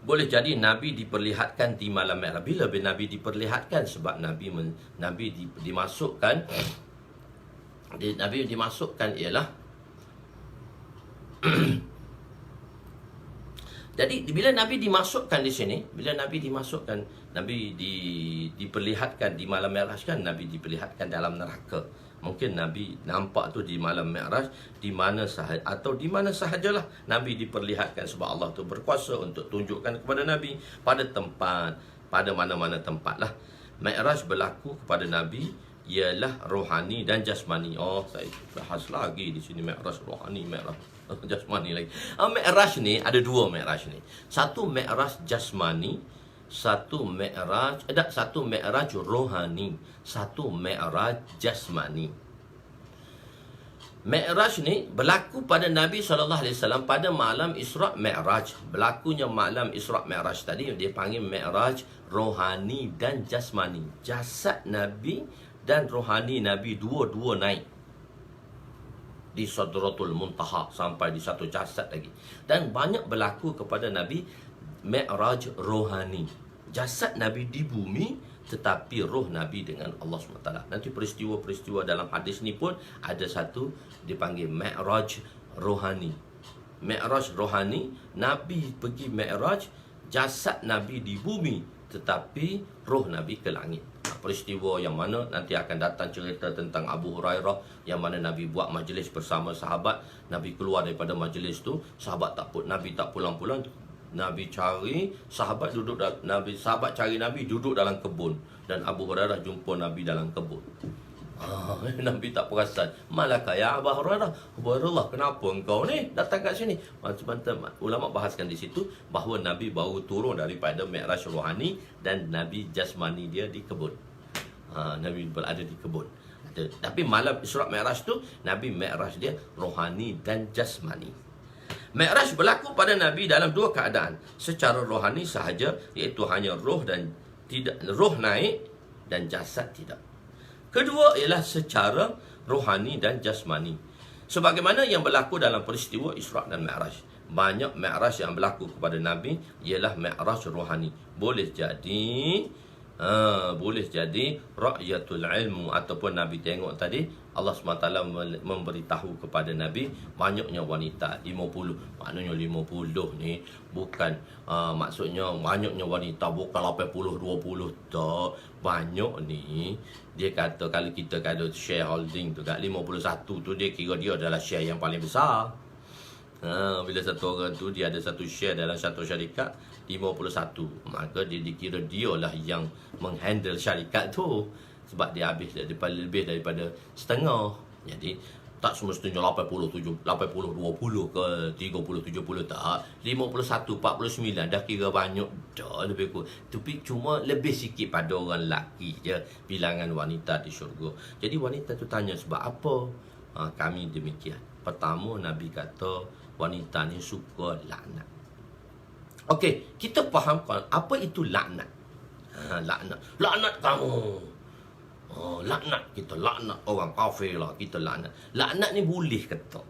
Boleh jadi Nabi diperlihatkan di malam Mi'raj. Bila Nabi diperlihatkan? Sebab Nabi dimasukkan, Nabi dimasukkan ialah jadi bila Nabi dimasukkan di sini, bila Nabi dimasukkan, Nabi diperlihatkan di malam Mi'raj kan, Nabi diperlihatkan dalam neraka. Mungkin Nabi nampak tu di malam Mi'raj, di mana sahaja atau di mana sahajalah Nabi diperlihatkan, sebab Allah tu berkuasa untuk tunjukkan kepada Nabi pada tempat, pada mana-mana tempat lah. Mi'raj berlaku kepada Nabi ialah rohani dan jasmani. Saya bahas lagi di sini Mi'raj rohani, Mi'raj jasmani lagi. Mi'raj ni ada dua Mi'raj ni. Satu Mi'raj jasmani, satu Mi'raj rohani, satu Mi'raj jasmani. Mi'raj ni berlaku pada Nabi SAW pada malam Isra' Mi'raj. Berlakunya malam Isra' Mi'raj tadi dia panggil Mi'raj rohani dan jasmani. Jasad Nabi dan rohani Nabi dua-dua naik di Sidratul Muntaha sampai di satu jasad lagi. Dan banyak berlaku kepada Nabi Mi'raj rohani. Jasad Nabi di bumi, tetapi roh Nabi dengan Allah SWT. Nanti peristiwa-peristiwa dalam hadis ni pun ada satu dipanggil Mi'raj rohani. Mi'raj rohani, Nabi pergi Mi'raj, jasad Nabi di bumi, tetapi roh Nabi ke langit. Peristiwa yang mana nanti akan datang cerita tentang Abu Hurairah, yang mana Nabi buat majlis bersama sahabat. Nabi keluar daripada majlis tu, Nabi tak pulang-pulang. Nabi cari sahabat sahabat cari Nabi duduk dalam kebun, dan Abu Hurairah jumpa Nabi dalam kebun. Nabi tak perasan. Malaka ya Abu Hurairah, Abu Hurairah, kenapa engkau ni datang kat sini? Macam-macam ulama bahaskan di situ bahawa Nabi baru turun daripada Mi'raj rohani dan Nabi jasmani dia di kebun. Nabi berada di kebun. Tapi malam Isra' Mi'raj tu, Nabi Mi'raj dia rohani dan jasmani. Mi'raj berlaku pada Nabi dalam dua keadaan. Secara rohani sahaja, iaitu hanya roh naik dan jasad tidak. Kedua ialah secara rohani dan jasmani, sebagaimana yang berlaku dalam peristiwa Isra' dan Mi'raj. Banyak Mi'raj yang berlaku kepada Nabi ialah Mi'raj rohani. Boleh jadi ra'yatul ilmu, ataupun Nabi tengok tadi Allah SWT memberitahu kepada Nabi banyaknya wanita, 50. Maknanya 50 ni bukan maksudnya banyaknya wanita bukan 80-20 tak. Banyak ni dia kata kalau kita ada shareholding tu kat 51 tu, dia kira dia adalah share yang paling besar. Bila satu orang tu dia ada satu share dalam satu syarikat 51, maka dia dikira dialah yang menghandle syarikat tu, sebab dia habis lebih daripada setengah. Jadi Tak semestinya 80, 20 ke 30, 70 tak. 51, 49 dah kira banyak dah lebih kurang. Tapi cuma lebih sikit pada orang lelaki je bilangan wanita di syurga. Jadi wanita tu tanya sebab apa kami demikian. Pertama, Nabi kata wanita ni suka laknat. Okey, kita fahamkan apa itu laknat. Laknat. Laknat kamu. Laknat kita, laknat orang kafir lah, kita laknat. Laknat ni boleh ke tak?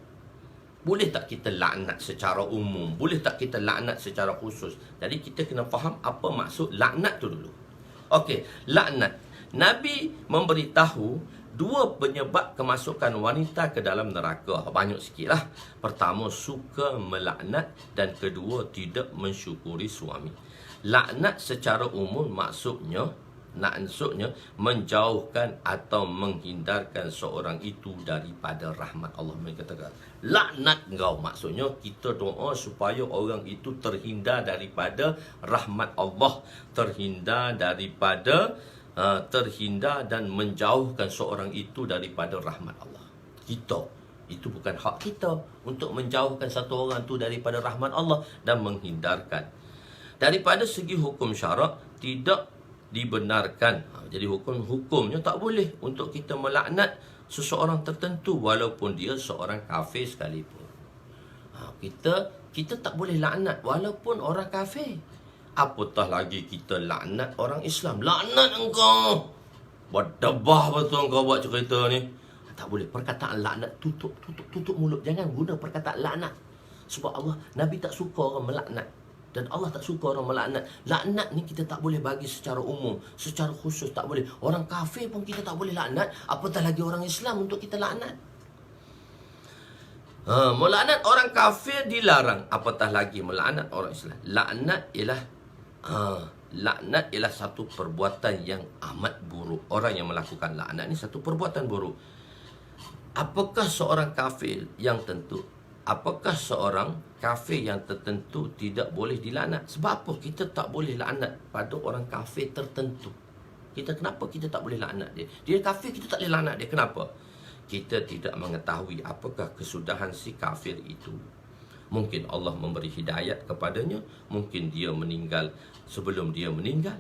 Boleh tak kita laknat secara umum? Boleh tak kita laknat secara khusus? Jadi kita kena faham apa maksud laknat tu dulu. Okey, laknat. Nabi memberitahu dua penyebab kemasukan wanita ke dalam neraka. Banyak sikit lah. Pertama, suka melaknat, dan kedua, tidak mensyukuri suami. Laknat secara umum maksudnya menjauhkan atau menghindarkan seorang itu daripada rahmat Allah. Mereka katakan laknat engkau, maksudnya kita doa supaya orang itu terhindar daripada rahmat Allah, terhindar dan menjauhkan seorang itu daripada rahmat Allah. Itu bukan hak kita untuk menjauhkan satu orang itu daripada rahmat Allah dan menghindarkan. Daripada segi hukum syarak tidak dibenarkan. Jadi hukumnya tak boleh untuk kita melaknat seseorang tertentu walaupun dia seorang kafir sekalipun. Kita tak boleh laknat walaupun orang kafir. Apatah lagi kita laknat orang Islam. Laknat engkau. Berdebah betul engkau buat cerita ni. Tak boleh. Perkataan laknat tutup mulut. Jangan guna perkataan laknat. Sebab Allah, Nabi tak suka orang melaknat. Dan Allah tak suka orang melaknat. Laknat ni kita tak boleh bagi secara umum, secara khusus tak boleh. Orang kafir pun kita tak boleh laknat, apatah lagi orang Islam untuk kita laknat. Melaknat orang kafir dilarang, apatah lagi melaknat orang Islam. Laknat ialah satu perbuatan yang amat buruk. Orang yang melakukan laknat ni satu perbuatan buruk. Apakah seorang kafir yang tertentu tidak boleh dilaknat? Sebab apa kita tak boleh laknat pada orang kafir tertentu? Kenapa kita tak boleh laknat dia? Dia kafir, kita tak boleh laknat dia. Kenapa? Kita tidak mengetahui apakah kesudahan si kafir itu. Mungkin Allah memberi hidayat kepadanya, mungkin dia meninggal sebelum dia meninggal.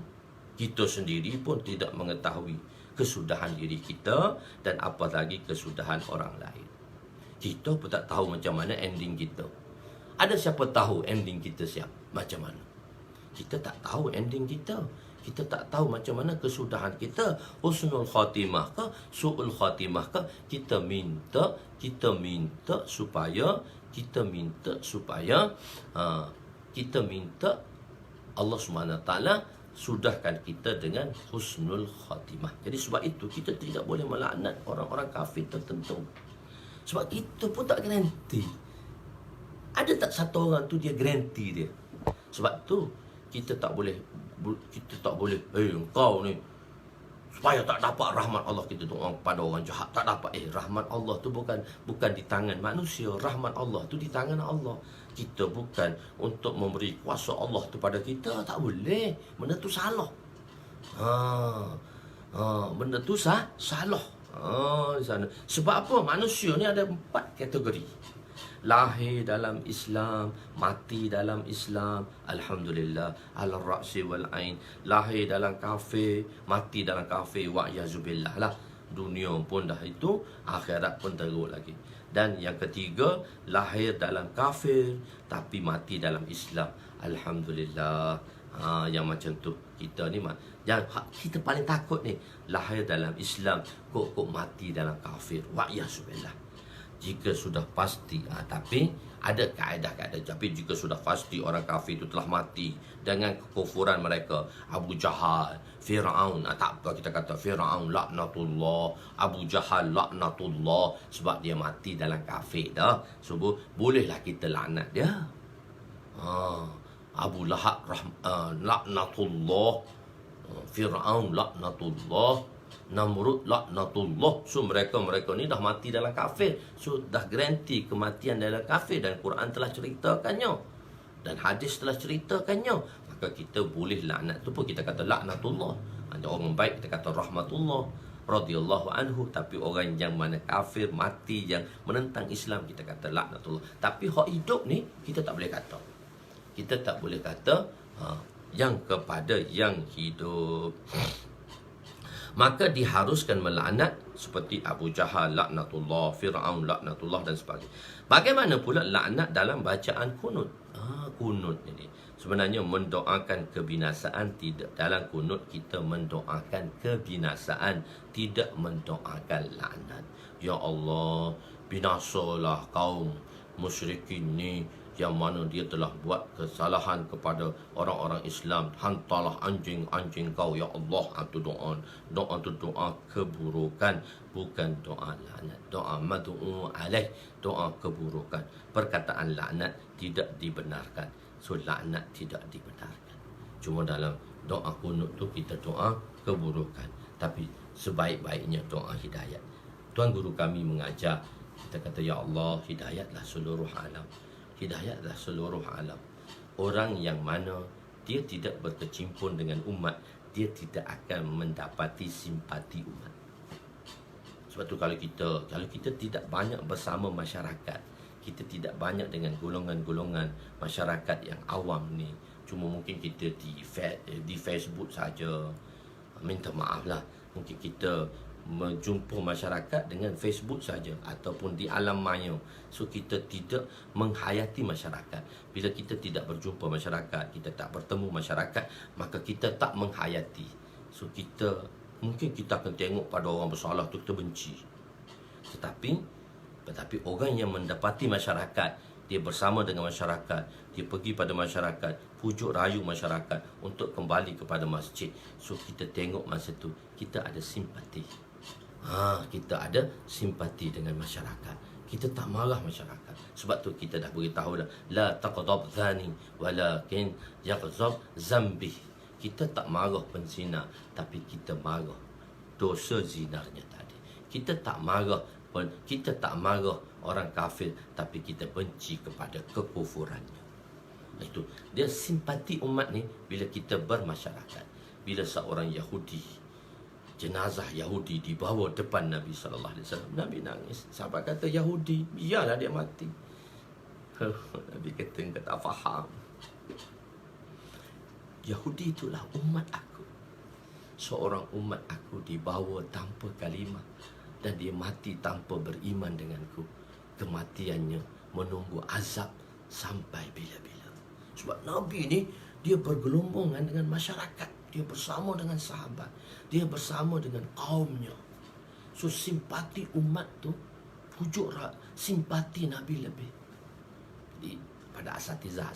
Kita sendiri pun tidak mengetahui kesudahan diri kita dan apalagi kesudahan orang lain. Kita pun tak tahu macam mana ending kita. Ada siapa tahu ending kita macam mana? Kita tak tahu ending kita. Kita tak tahu macam mana kesudahan kita. Husnul khatimah ke, su'ul khatimah ke. Kita minta supaya Allah SWT sudahkan kita dengan husnul khatimah. Jadi sebab itu kita tidak boleh melaknat orang-orang kafir tertentu. Sebab kita pun tak garanti. Ada tak satu orang tu dia garanti dia? Sebab tu kita tak boleh engkau ni supaya tak dapat rahmat Allah, kita doa pada orang jahat tak dapat. Rahmat Allah tu bukan di tangan manusia. Rahmat Allah tu di tangan Allah. Kita bukan untuk memberi kuasa Allah tu pada kita. Tak boleh. Benda tu salah. Benda tu salah. Di sana. Sebab apa? Manusia ni ada 4 kategori. Lahir dalam Islam, mati dalam Islam, alhamdulillah, ala ra'si wal ain. Lahir dalam kafir, mati dalam kafir, wa'yazubillah lah. Dunia pun dah itu, akhirat pun teruk lagi. Dan yang ketiga, lahir dalam kafir tapi mati dalam Islam, alhamdulillah. Yang macam tu kita ni yang kita paling takut ni, lahir dalam Islam kok mati dalam kafir, wa'yazubillah. Jika sudah pasti, tapi ada kaedah-kaedah. Tapi jika sudah pasti orang kafir itu telah mati dengan kekufuran mereka, Abu Jahal, Fir'aun, tak apa kita kata Fir'aun laknatullah, Abu Jahal laknatullah, sebab dia mati dalam kafir dah. So bolehlah kita laknat dia. Abu Lahab laknatullah, Fir'aun laknatullah, Namrud laknatullah. So mereka ni dah mati dalam kafir. So dah garanti kematian dalam kafir. Dan Quran telah ceritakannya, dan hadis telah ceritakannya. Maka kita boleh laknat tu pun kita kata laknatullah. Ada orang baik kita kata rahmatullah. radhiyallahu anhu. Tapi orang yang mana kafir, mati, yang menentang Islam, kita kata laknatullah. Tapi hak hidup ni kita tak boleh kata. Kita tak boleh kata yang kepada yang hidup. Maka diharuskan melaknat seperti Abu Jahal laknatullah, Fir'aun laknatullah dan sebagainya. Bagaimana pula laknat dalam bacaan kunut? Kunut ini sebenarnya mendoakan kebinasaan. Tidak, dalam kunut kita mendoakan kebinasaan, tidak mendoakan laknat. Ya Allah, binasalah kaum musyrikin ni, yang mana dia telah buat kesalahan kepada orang-orang Islam. Hantarlah anjing-anjing kau, ya Allah. Itu doa. Doa itu doa keburukan, bukan doa laknat. Doa mad'u alaih, doa keburukan. Perkataan laknat tidak dibenarkan. So laknat tidak dibenarkan. Cuma dalam doa kunut tu kita doa keburukan. Tapi sebaik-baiknya doa hidayat. Tuan guru kami mengajar, kita kata, ya Allah, hidayatlah seluruh alam. Hidayatlah seluruh alam. Orang yang mana dia tidak berkecimpung dengan umat, dia tidak akan mendapati simpati umat. Sebab tu kalau kita tidak banyak bersama masyarakat, kita tidak banyak dengan golongan-golongan masyarakat yang awam ni, cuma mungkin kita di Facebook saja, minta maaf lah, mungkin kita menjumpa masyarakat dengan Facebook saja ataupun di alam maya. So kita tidak menghayati masyarakat. Bila kita tidak berjumpa masyarakat, kita tak bertemu masyarakat, maka kita tak menghayati. So mungkin kita akan tengok pada orang bersalah tu kita benci. Tetapi orang yang mendapati masyarakat, dia bersama dengan masyarakat, dia pergi pada masyarakat, pujuk rayu masyarakat untuk kembali kepada masjid. So kita tengok masa tu kita ada simpati. Kita ada simpati dengan masyarakat. Kita tak marah masyarakat. Sebab tu kita dah beritahu dah, la taqdab zani walakin yaqzab zambi. Kita tak marah penzina, tapi kita marah dosa zinarnya tadi. Kita tak marah orang kafir, tapi kita benci kepada kekufurannya. Itu dia simpati umat ni. Bila kita bermasyarakat, bila seorang Yahudi, jenazah Yahudi dibawa depan Nabi SAW, Nabi nangis. Sahabat kata, Yahudi, biarlah dia mati. Nabi kata, engkau tak faham. Yahudi itulah umat aku. Seorang umat aku dibawa tanpa kalimah, dan dia mati tanpa beriman denganku. Kematiannya menunggu azab sampai bila-bila. Sebab Nabi ni, dia bergelombongan dengan masyarakat. Dia bersama dengan sahabat, dia bersama dengan kaumnya. So simpati umat tu, pujuk simpati Nabi lebih. Jadi pada asatizah,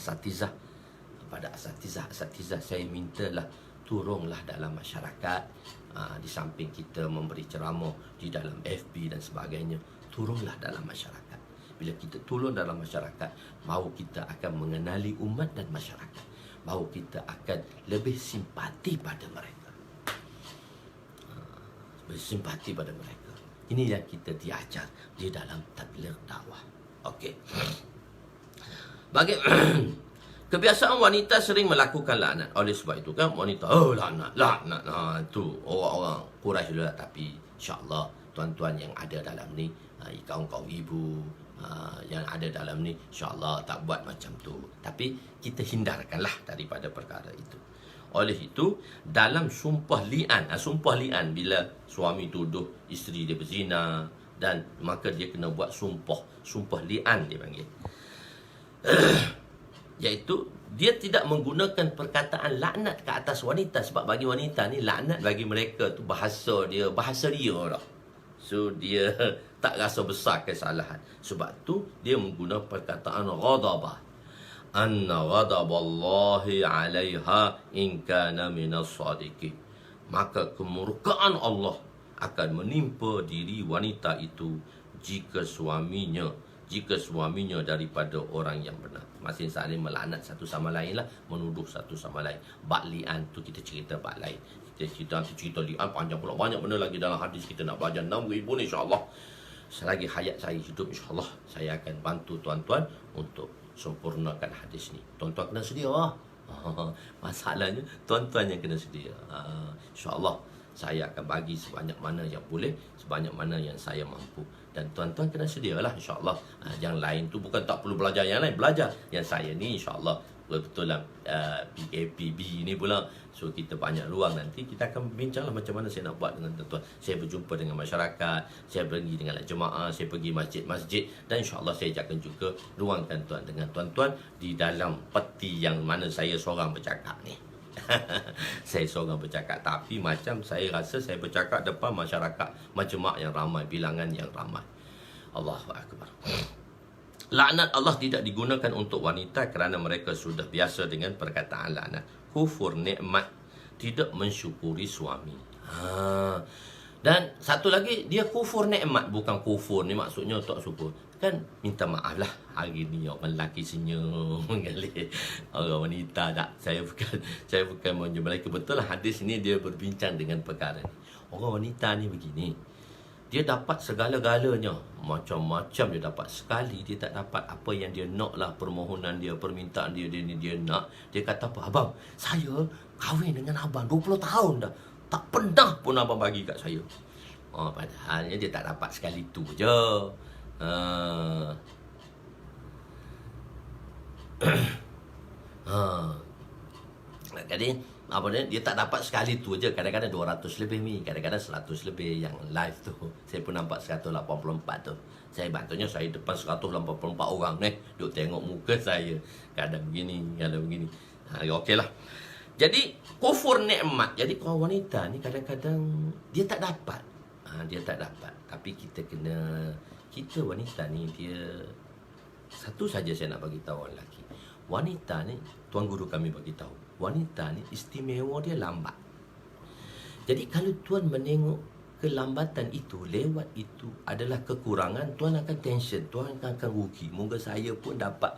saya mintalah turunlah dalam masyarakat. Di samping kita memberi ceramah di dalam FB dan sebagainya, turunlah dalam masyarakat. Bila kita turun dalam masyarakat, baru kita akan mengenali umat dan masyarakat, baru kita akan lebih simpati pada mereka. Bersimpati pada mereka. Ini yang kita diajar di dalam tabligh dakwah. Okey. Kebiasaan wanita sering melakukan laknat. Oleh sebab itu kan wanita, laknat. Itu orang-orang Quraisy dulu. Tapi insya-Allah tuan-tuan yang ada dalam ni, kaum-kaum ibu yang ada dalam ni, insya-Allah tak buat macam tu. Tapi kita hindarkanlah daripada perkara itu. Oleh itu, dalam sumpah li'an bila suami tuduh isteri dia berzina, dan maka dia kena buat sumpah li'an dia panggil. Iaitu dia tidak menggunakan perkataan laknat ke atas wanita. Sebab bagi wanita ni, laknat bagi mereka tu bahasa dia dah. So dia tak rasa besar kesalahan. Sebab tu dia menggunakan perkataan ghadabah. Anna ghadaballahi 'alaiha in kana minas sadiqin. Maka kemurkaan Allah akan menimpa diri wanita itu jika suaminya daripada orang yang benar. Masing saling melaknat satu sama lain lah, menuduh satu sama lain. Bab li'an tu kita cerita bab lain. Kita cerita li'an panjang pula, banyak benda lagi dalam hadis. Kita nak belajar 6,000 ni insya-Allah. Selagi hayat saya hidup, insya-Allah saya akan bantu tuan-tuan untuk sempurnakan hadis ni. Tuan-tuan kena sedia lah. Masalahnya tuan-tuan yang kena sedia. InsyaAllah saya akan bagi sebanyak mana yang boleh, sebanyak mana yang saya mampu. Dan tuan-tuan kena sedialah, insya-Allah. Yang lain tu bukan tak perlu belajar yang lain, belajar. Yang saya ni insya-Allah betul lah, PAPB ni pula. So kita banyak ruang, nanti kita akan bincanglah macam mana saya nak buat dengan tuan-tuan. Saya berjumpa dengan masyarakat, saya pergi dengan jemaah, saya pergi masjid-masjid, dan insya-Allah saya akan juga ruangkan tuan dengan tuan-tuan di dalam peti yang mana saya seorang bercakap ni. Saya seorang bercakap, tapi macam saya rasa saya bercakap depan masyarakat, majma' yang ramai, bilangan yang ramai. Allahu Akbar. Laknat Allah tidak digunakan untuk wanita kerana mereka sudah biasa dengan perkataan laknat. Kufur nikmat, tidak mensyukuri suami. Dan satu lagi, dia kufur nikmat, bukan kufur ni maksudnya tak syukur. Kan minta maaf lah, hari ni orang lelaki senyum kali, orang wanita tak. Saya bukan menjumpai, betul lah hadis ni dia berbincang dengan perkara ni. Orang wanita ni begini, dia dapat segala-galanya, macam-macam dia dapat, sekali dia tak dapat apa yang dia nak lah, permohonan dia, permintaan dia nak. Dia kata apa? Abang, saya kahwin dengan abang 20 tahun dah, tak pernah pun abang bagi kat saya. Padahalnya dia tak dapat sekali tu je. Jadi apa dia tak dapat sekali tu je, kadang-kadang 200 lebih ni, kadang-kadang 100 lebih. Yang live tu saya pun nampak 184 tu. Saya bantunya saya depan 184 orang ni, duk tengok muka saya, kadang begini, kadang begini. Okeylah. Jadi kufur nikmat. Jadi kawan wanita ni kadang-kadang dia tak dapat. Dia tak dapat. Tapi kita wanita ni, dia satu saja saya nak bagi tahu orang lelaki. Wanita ni, tuan guru kami bagi tahu, wanita ni istimewa dia lambat. Jadi kalau tuan menengok kelambatan itu, lewat itu adalah kekurangan, tuan akan tension, tuan akan rugi. Moga saya pun dapat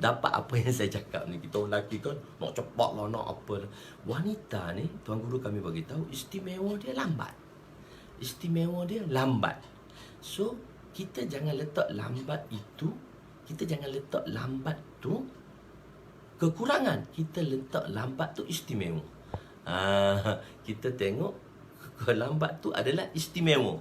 apa yang saya cakap ni. Kita orang lelaki kan nak cepat lah, nak apa lah. Wanita ni, tuan guru kami bagi tahu, istimewa dia lambat. Istimewa dia lambat. So kita jangan letak lambat itu, kita jangan letak lambat tu kekurangan, kita letak lambat tu istimewa. Kita tengok lambat tu adalah istimewa.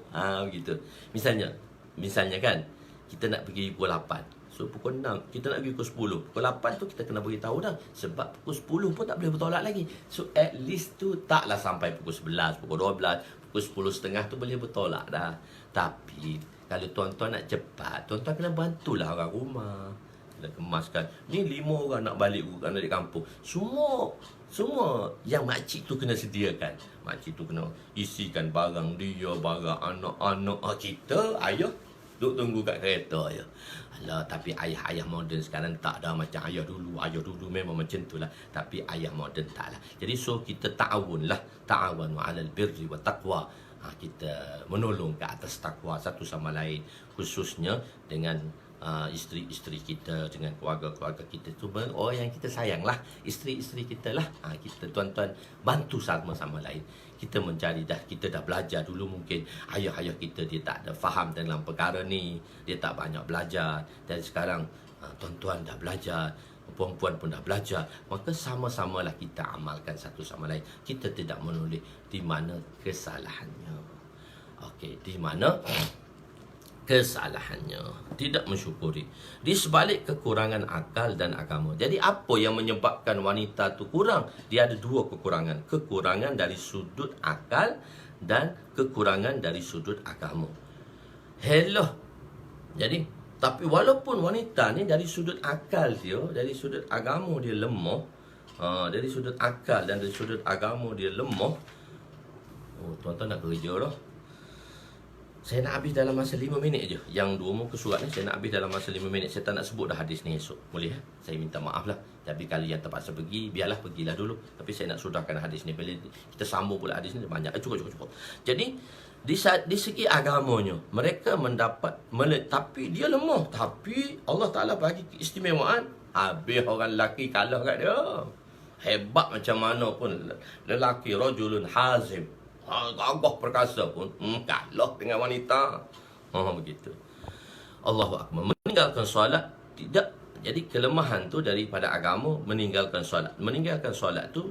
Begitu. Misalnya kan, kita nak pergi pukul 8. So pukul 6 kita nak pergi pukul 10. Pukul 8 tu kita kena beritahu dah, sebab pukul 10 pun tak boleh bertolak lagi. So at least tu taklah sampai pukul 11, pukul 12, pukul 10.30 tu boleh bertolak dah. Tapi kalau tuan-tuan nak cepat, tuan-tuan kena bantulah orang rumah, kena kemaskan. Ni 5 orang nak balik dari kampung. Semua yang makcik tu kena sediakan. Makcik tu kena isikan barang dia, barang anak-anak. Kita, ayah, duk tunggu kat kereta je. Alah, tapi ayah moden sekarang tak ada macam ayah dulu. Ayah dulu memang macam tu lah. Tapi ayah moden tak lah. Jadi so kita ta'awun lah. Ta'awun wa'alal birri wa taqwa. Kita menolong ke atas takwa satu sama lain, khususnya dengan isteri-isteri kita, dengan keluarga-keluarga kita tu, orang yang kita sayang lah, isteri-isteri kita lah. Kita tuan-tuan bantu sama-sama lain. Kita mencari dah, kita dah belajar dulu, mungkin ayah-ayah kita dia tak ada faham dalam perkara ni, dia tak banyak belajar. Dan sekarang tuan-tuan dah belajar, puan-puan pun dah belajar, maka sama-samalah kita amalkan satu sama lain. Kita tidak menulis di mana kesalahannya. Okey, di mana kesalahannya, tidak mensyukuri. Di sebalik kekurangan akal dan agama. Jadi apa yang menyebabkan wanita tu kurang? Dia ada dua kekurangan. Kekurangan dari sudut akal dan kekurangan dari sudut agama. Hello. Jadi tapi walaupun wanita ni dari sudut akal dia, dari sudut agama dia lemah, dari sudut akal dan dari sudut agama dia lemah. Tuan-tuan nak kerja dah. Saya nak habis dalam masa 5 minit je. Yang 2 muka surat ni saya nak habis dalam masa 5 minit. Saya tak nak sebut dah hadis ni esok. Boleh Saya minta maaf lah. Tapi kalau yang terpaksa pergi, biarlah pergilah dulu. Tapi saya nak sudahkan hadis ni. Bila kita sambung pula hadis ni banyak. Cukup. Jadi di segi agamanya, mereka mendapat tapi dia lemah. Tapi Allah Ta'ala bagi keistimewaan. Habis orang lelaki kalah kat dia. Hebat macam mana pun lelaki, rajulun hazim, gagah perkasa pun kalah dengan wanita. Begitu. Allahu Akbar. Meninggalkan solat tidak. Jadi kelemahan tu daripada agama, meninggalkan solat. Meninggalkan solat tu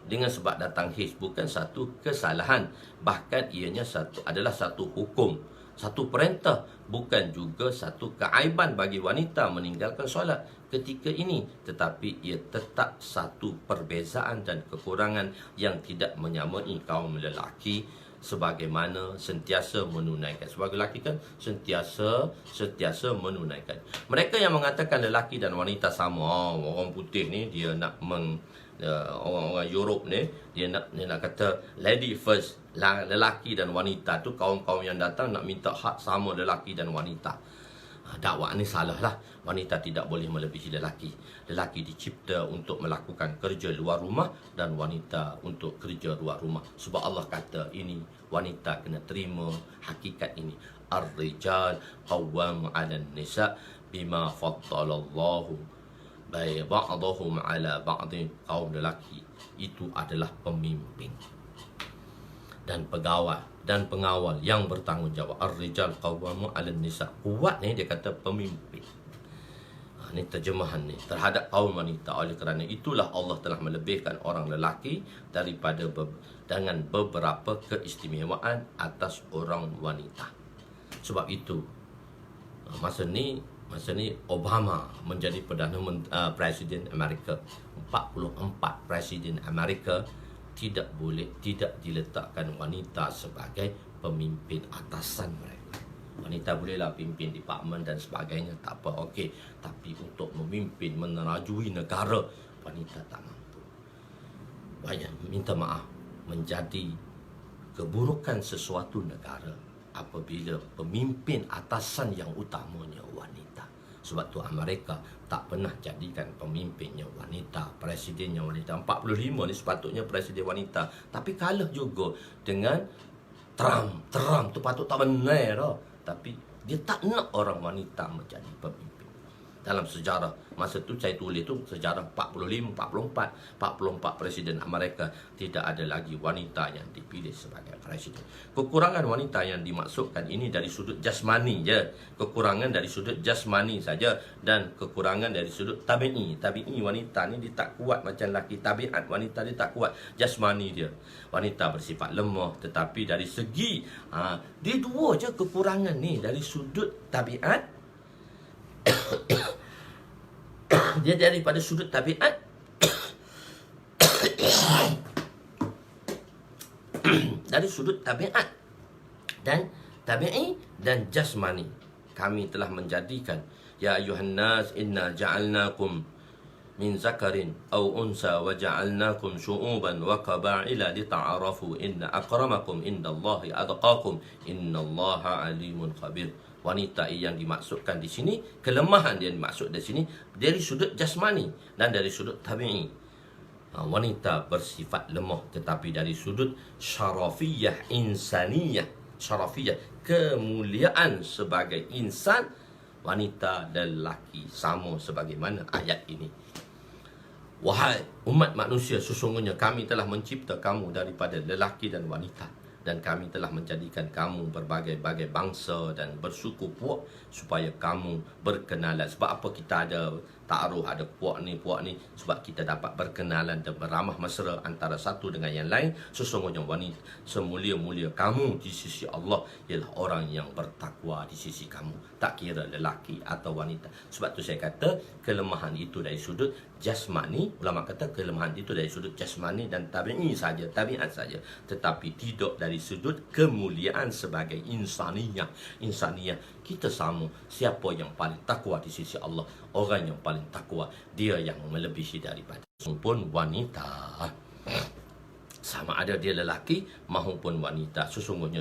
dengan sebab datang haid bukan satu kesalahan, bahkan ianya adalah satu hukum, satu perintah, bukan juga satu keaiban bagi wanita meninggalkan solat ketika ini, tetapi ia tetap satu perbezaan dan kekurangan yang tidak menyamai kaum lelaki, sebagaimana sentiasa menunaikan. Sebagai lelaki kan sentiasa menunaikan. Mereka yang mengatakan lelaki dan wanita sama, orang putih ni dia nak orang-orang Europe ni dia nak kata lady first, lelaki dan wanita tu, kaum-kaum yang datang nak minta hak sama lelaki dan wanita. Dakwah ni salah lah. Wanita tidak boleh melebihi lelaki. Lelaki dicipta untuk melakukan kerja luar rumah dan wanita untuk kerja luar rumah. Sebab Allah kata ini, wanita kena terima hakikat ini. Ar-rijal qawwamu 'alan nisa bima faddalallahu ba'dahum 'ala ba'din. Kaum lelaki itu adalah pemimpin dan pegawai dan pengawal yang bertanggungjawab. Ar-rijal qawwamu 'alan nisa. Kuat ni dia kata pemimpin. Ini terjemahan ni terhadap kaum wanita. Oleh kerana itulah Allah telah melebihkan orang lelaki daripada dengan beberapa keistimewaan atas orang wanita. Sebab itu masa ni Obama menjadi Presiden Amerika. 44 Presiden Amerika tidak diletakkan wanita sebagai pemimpin atasan mereka. Wanita bolehlah pimpin departmen dan sebagainya, tak apa, okey. Tapi untuk memimpin, menerajui negara, wanita tak mampu. Banyak minta maaf, menjadi keburukan sesuatu negara apabila pemimpin atasan yang utamanya wanita. Sebab tu Amerika tak pernah jadikan pemimpinnya wanita, presidennya wanita. 45 ni sepatutnya presiden wanita, tapi kalah juga dengan Trump tu patut tak benar dah. Tapi dia tak nak orang wanita menjadi pemimpin. Dalam sejarah masa tu saya tulis tu sejarah 45, 44 presiden Amerika tidak ada lagi wanita yang dipilih sebagai presiden. Kekurangan wanita yang dimaksudkan ini dari sudut jasmani je. Kekurangan dari sudut jasmani saja dan kekurangan dari sudut tabi'i. Tabi'i wanita ni dia tak kuat macam lelaki. Tabiat wanita dia tak kuat jasmani dia. Wanita bersifat lemah, tetapi dari segi dia dua je kekurangan ni dari sudut tabiat. Dia daripada sudut tabiat dari sudut tabiat dan tabi'i dan jasmani. Kami telah menjadikan, ya ayuhan nas inna ja'alnakum min zakarin aw unsa wa ja'alnakum syu'uban wa qaba'ila lita'arafu inna akramakum indallahi atqakum innallaha alimun khabir. Wanita yang dimaksudkan di sini, kelemahan dia dimaksud di sini dari sudut jasmani dan dari sudut tabi'i. Wanita bersifat lemah, tetapi dari sudut syarafiyah insaniyah, syarafiyah kemuliaan sebagai insan, wanita dan lelaki sama sebagaimana ayat ini. Wahai umat manusia, sesungguhnya kami telah mencipta kamu daripada lelaki dan wanita, dan kami telah menjadikan kamu berbagai-bagai bangsa dan bersuku puak supaya kamu berkenalan. Sebab apa kita ada ta'aruf, ada puak ni, sebab kita dapat berkenalan dan beramah mesra antara satu dengan yang lain. Sesungguhnya wanita semulia-mulia kamu di sisi Allah ialah orang yang bertakwa di sisi kamu, tak kira lelaki atau wanita. Sebab tu saya kata kelemahan itu dari sudut jasmani. Ulama kata kelemahan itu dari sudut jasmani dan tabi'i saja, tabiat saja, tetapi tidak dari sudut kemuliaan sebagai insaniyah. Insaniyah kita sama. Siapa yang paling takwa di sisi Allah? Orang yang paling takwa, dia yang melebihi daripada maupun wanita. Sama ada dia lelaki maupun wanita. Sesungguhnya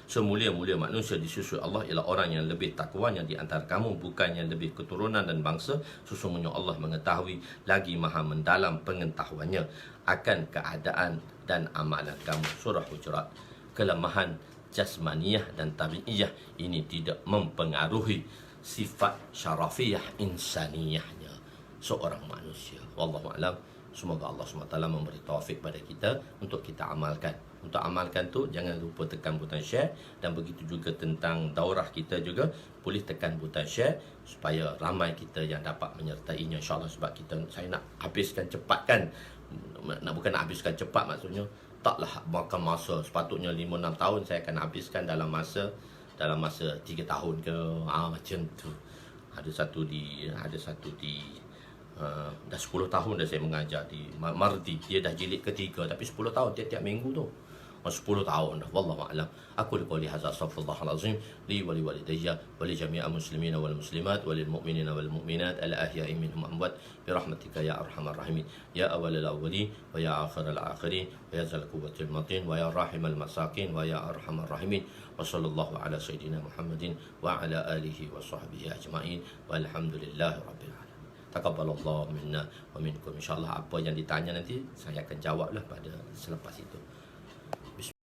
semulia-mulia manusia di sisi Allah ialah orang yang lebih takwanya di antara kamu, bukan yang lebih keturunan dan bangsa. Sesungguhnya Allah mengetahui lagi maha mendalam pengetahuannya akan keadaan dan amalan kamu. Surah Hujurat. Kelemahan jasmaniyah dan tabi'iyah ini tidak mempengaruhi sifat syarafiyah insaniyahnya seorang manusia. Wallahu a'lam. Semoga Allah SWT memberi taufik pada kita untuk kita amalkan. Untuk amalkan tu jangan lupa tekan butang share, dan begitu juga tentang daurah kita juga boleh tekan butang share supaya ramai kita yang dapat menyertainya, insya-Allah. Sebab saya nak habiskan cepatkan bukan nak habiskan cepat, maksudnya taklah makan masa. Sepatutnya 5-6 tahun saya akan habiskan dalam masa 3 tahun ke, macam tu. Ada satu di dah 10 tahun dah saya mengajar di Mardi. Dia dah jilid ketiga, tapi 10 tahun tiap-tiap minggu tu. 10 tahun dah. Wallahu a'lam. Aku qouli hadza, astaghfirullahal azim li wa li walidayya wa li jami'il muslimina wal muslimat wa lil mu'minina wal mu'minat al ahya'i minhum amwat bi rahmatika ya arhamar rahimin ya awwalal awwalin wa ya akhiral akhirin wa ya zal quwwatil matin wa ya rahimal masakin wa ya arhamar rahimin wa sallallahu ala sayidina Muhammadin wa ala alihi wa sahbihi ajma'in walhamdulillahi rabbil alamin. Taqabbalallahu minna wa minkum. InsyaAllah apa yang ditanya nanti saya akan jawablah pada selepas itu.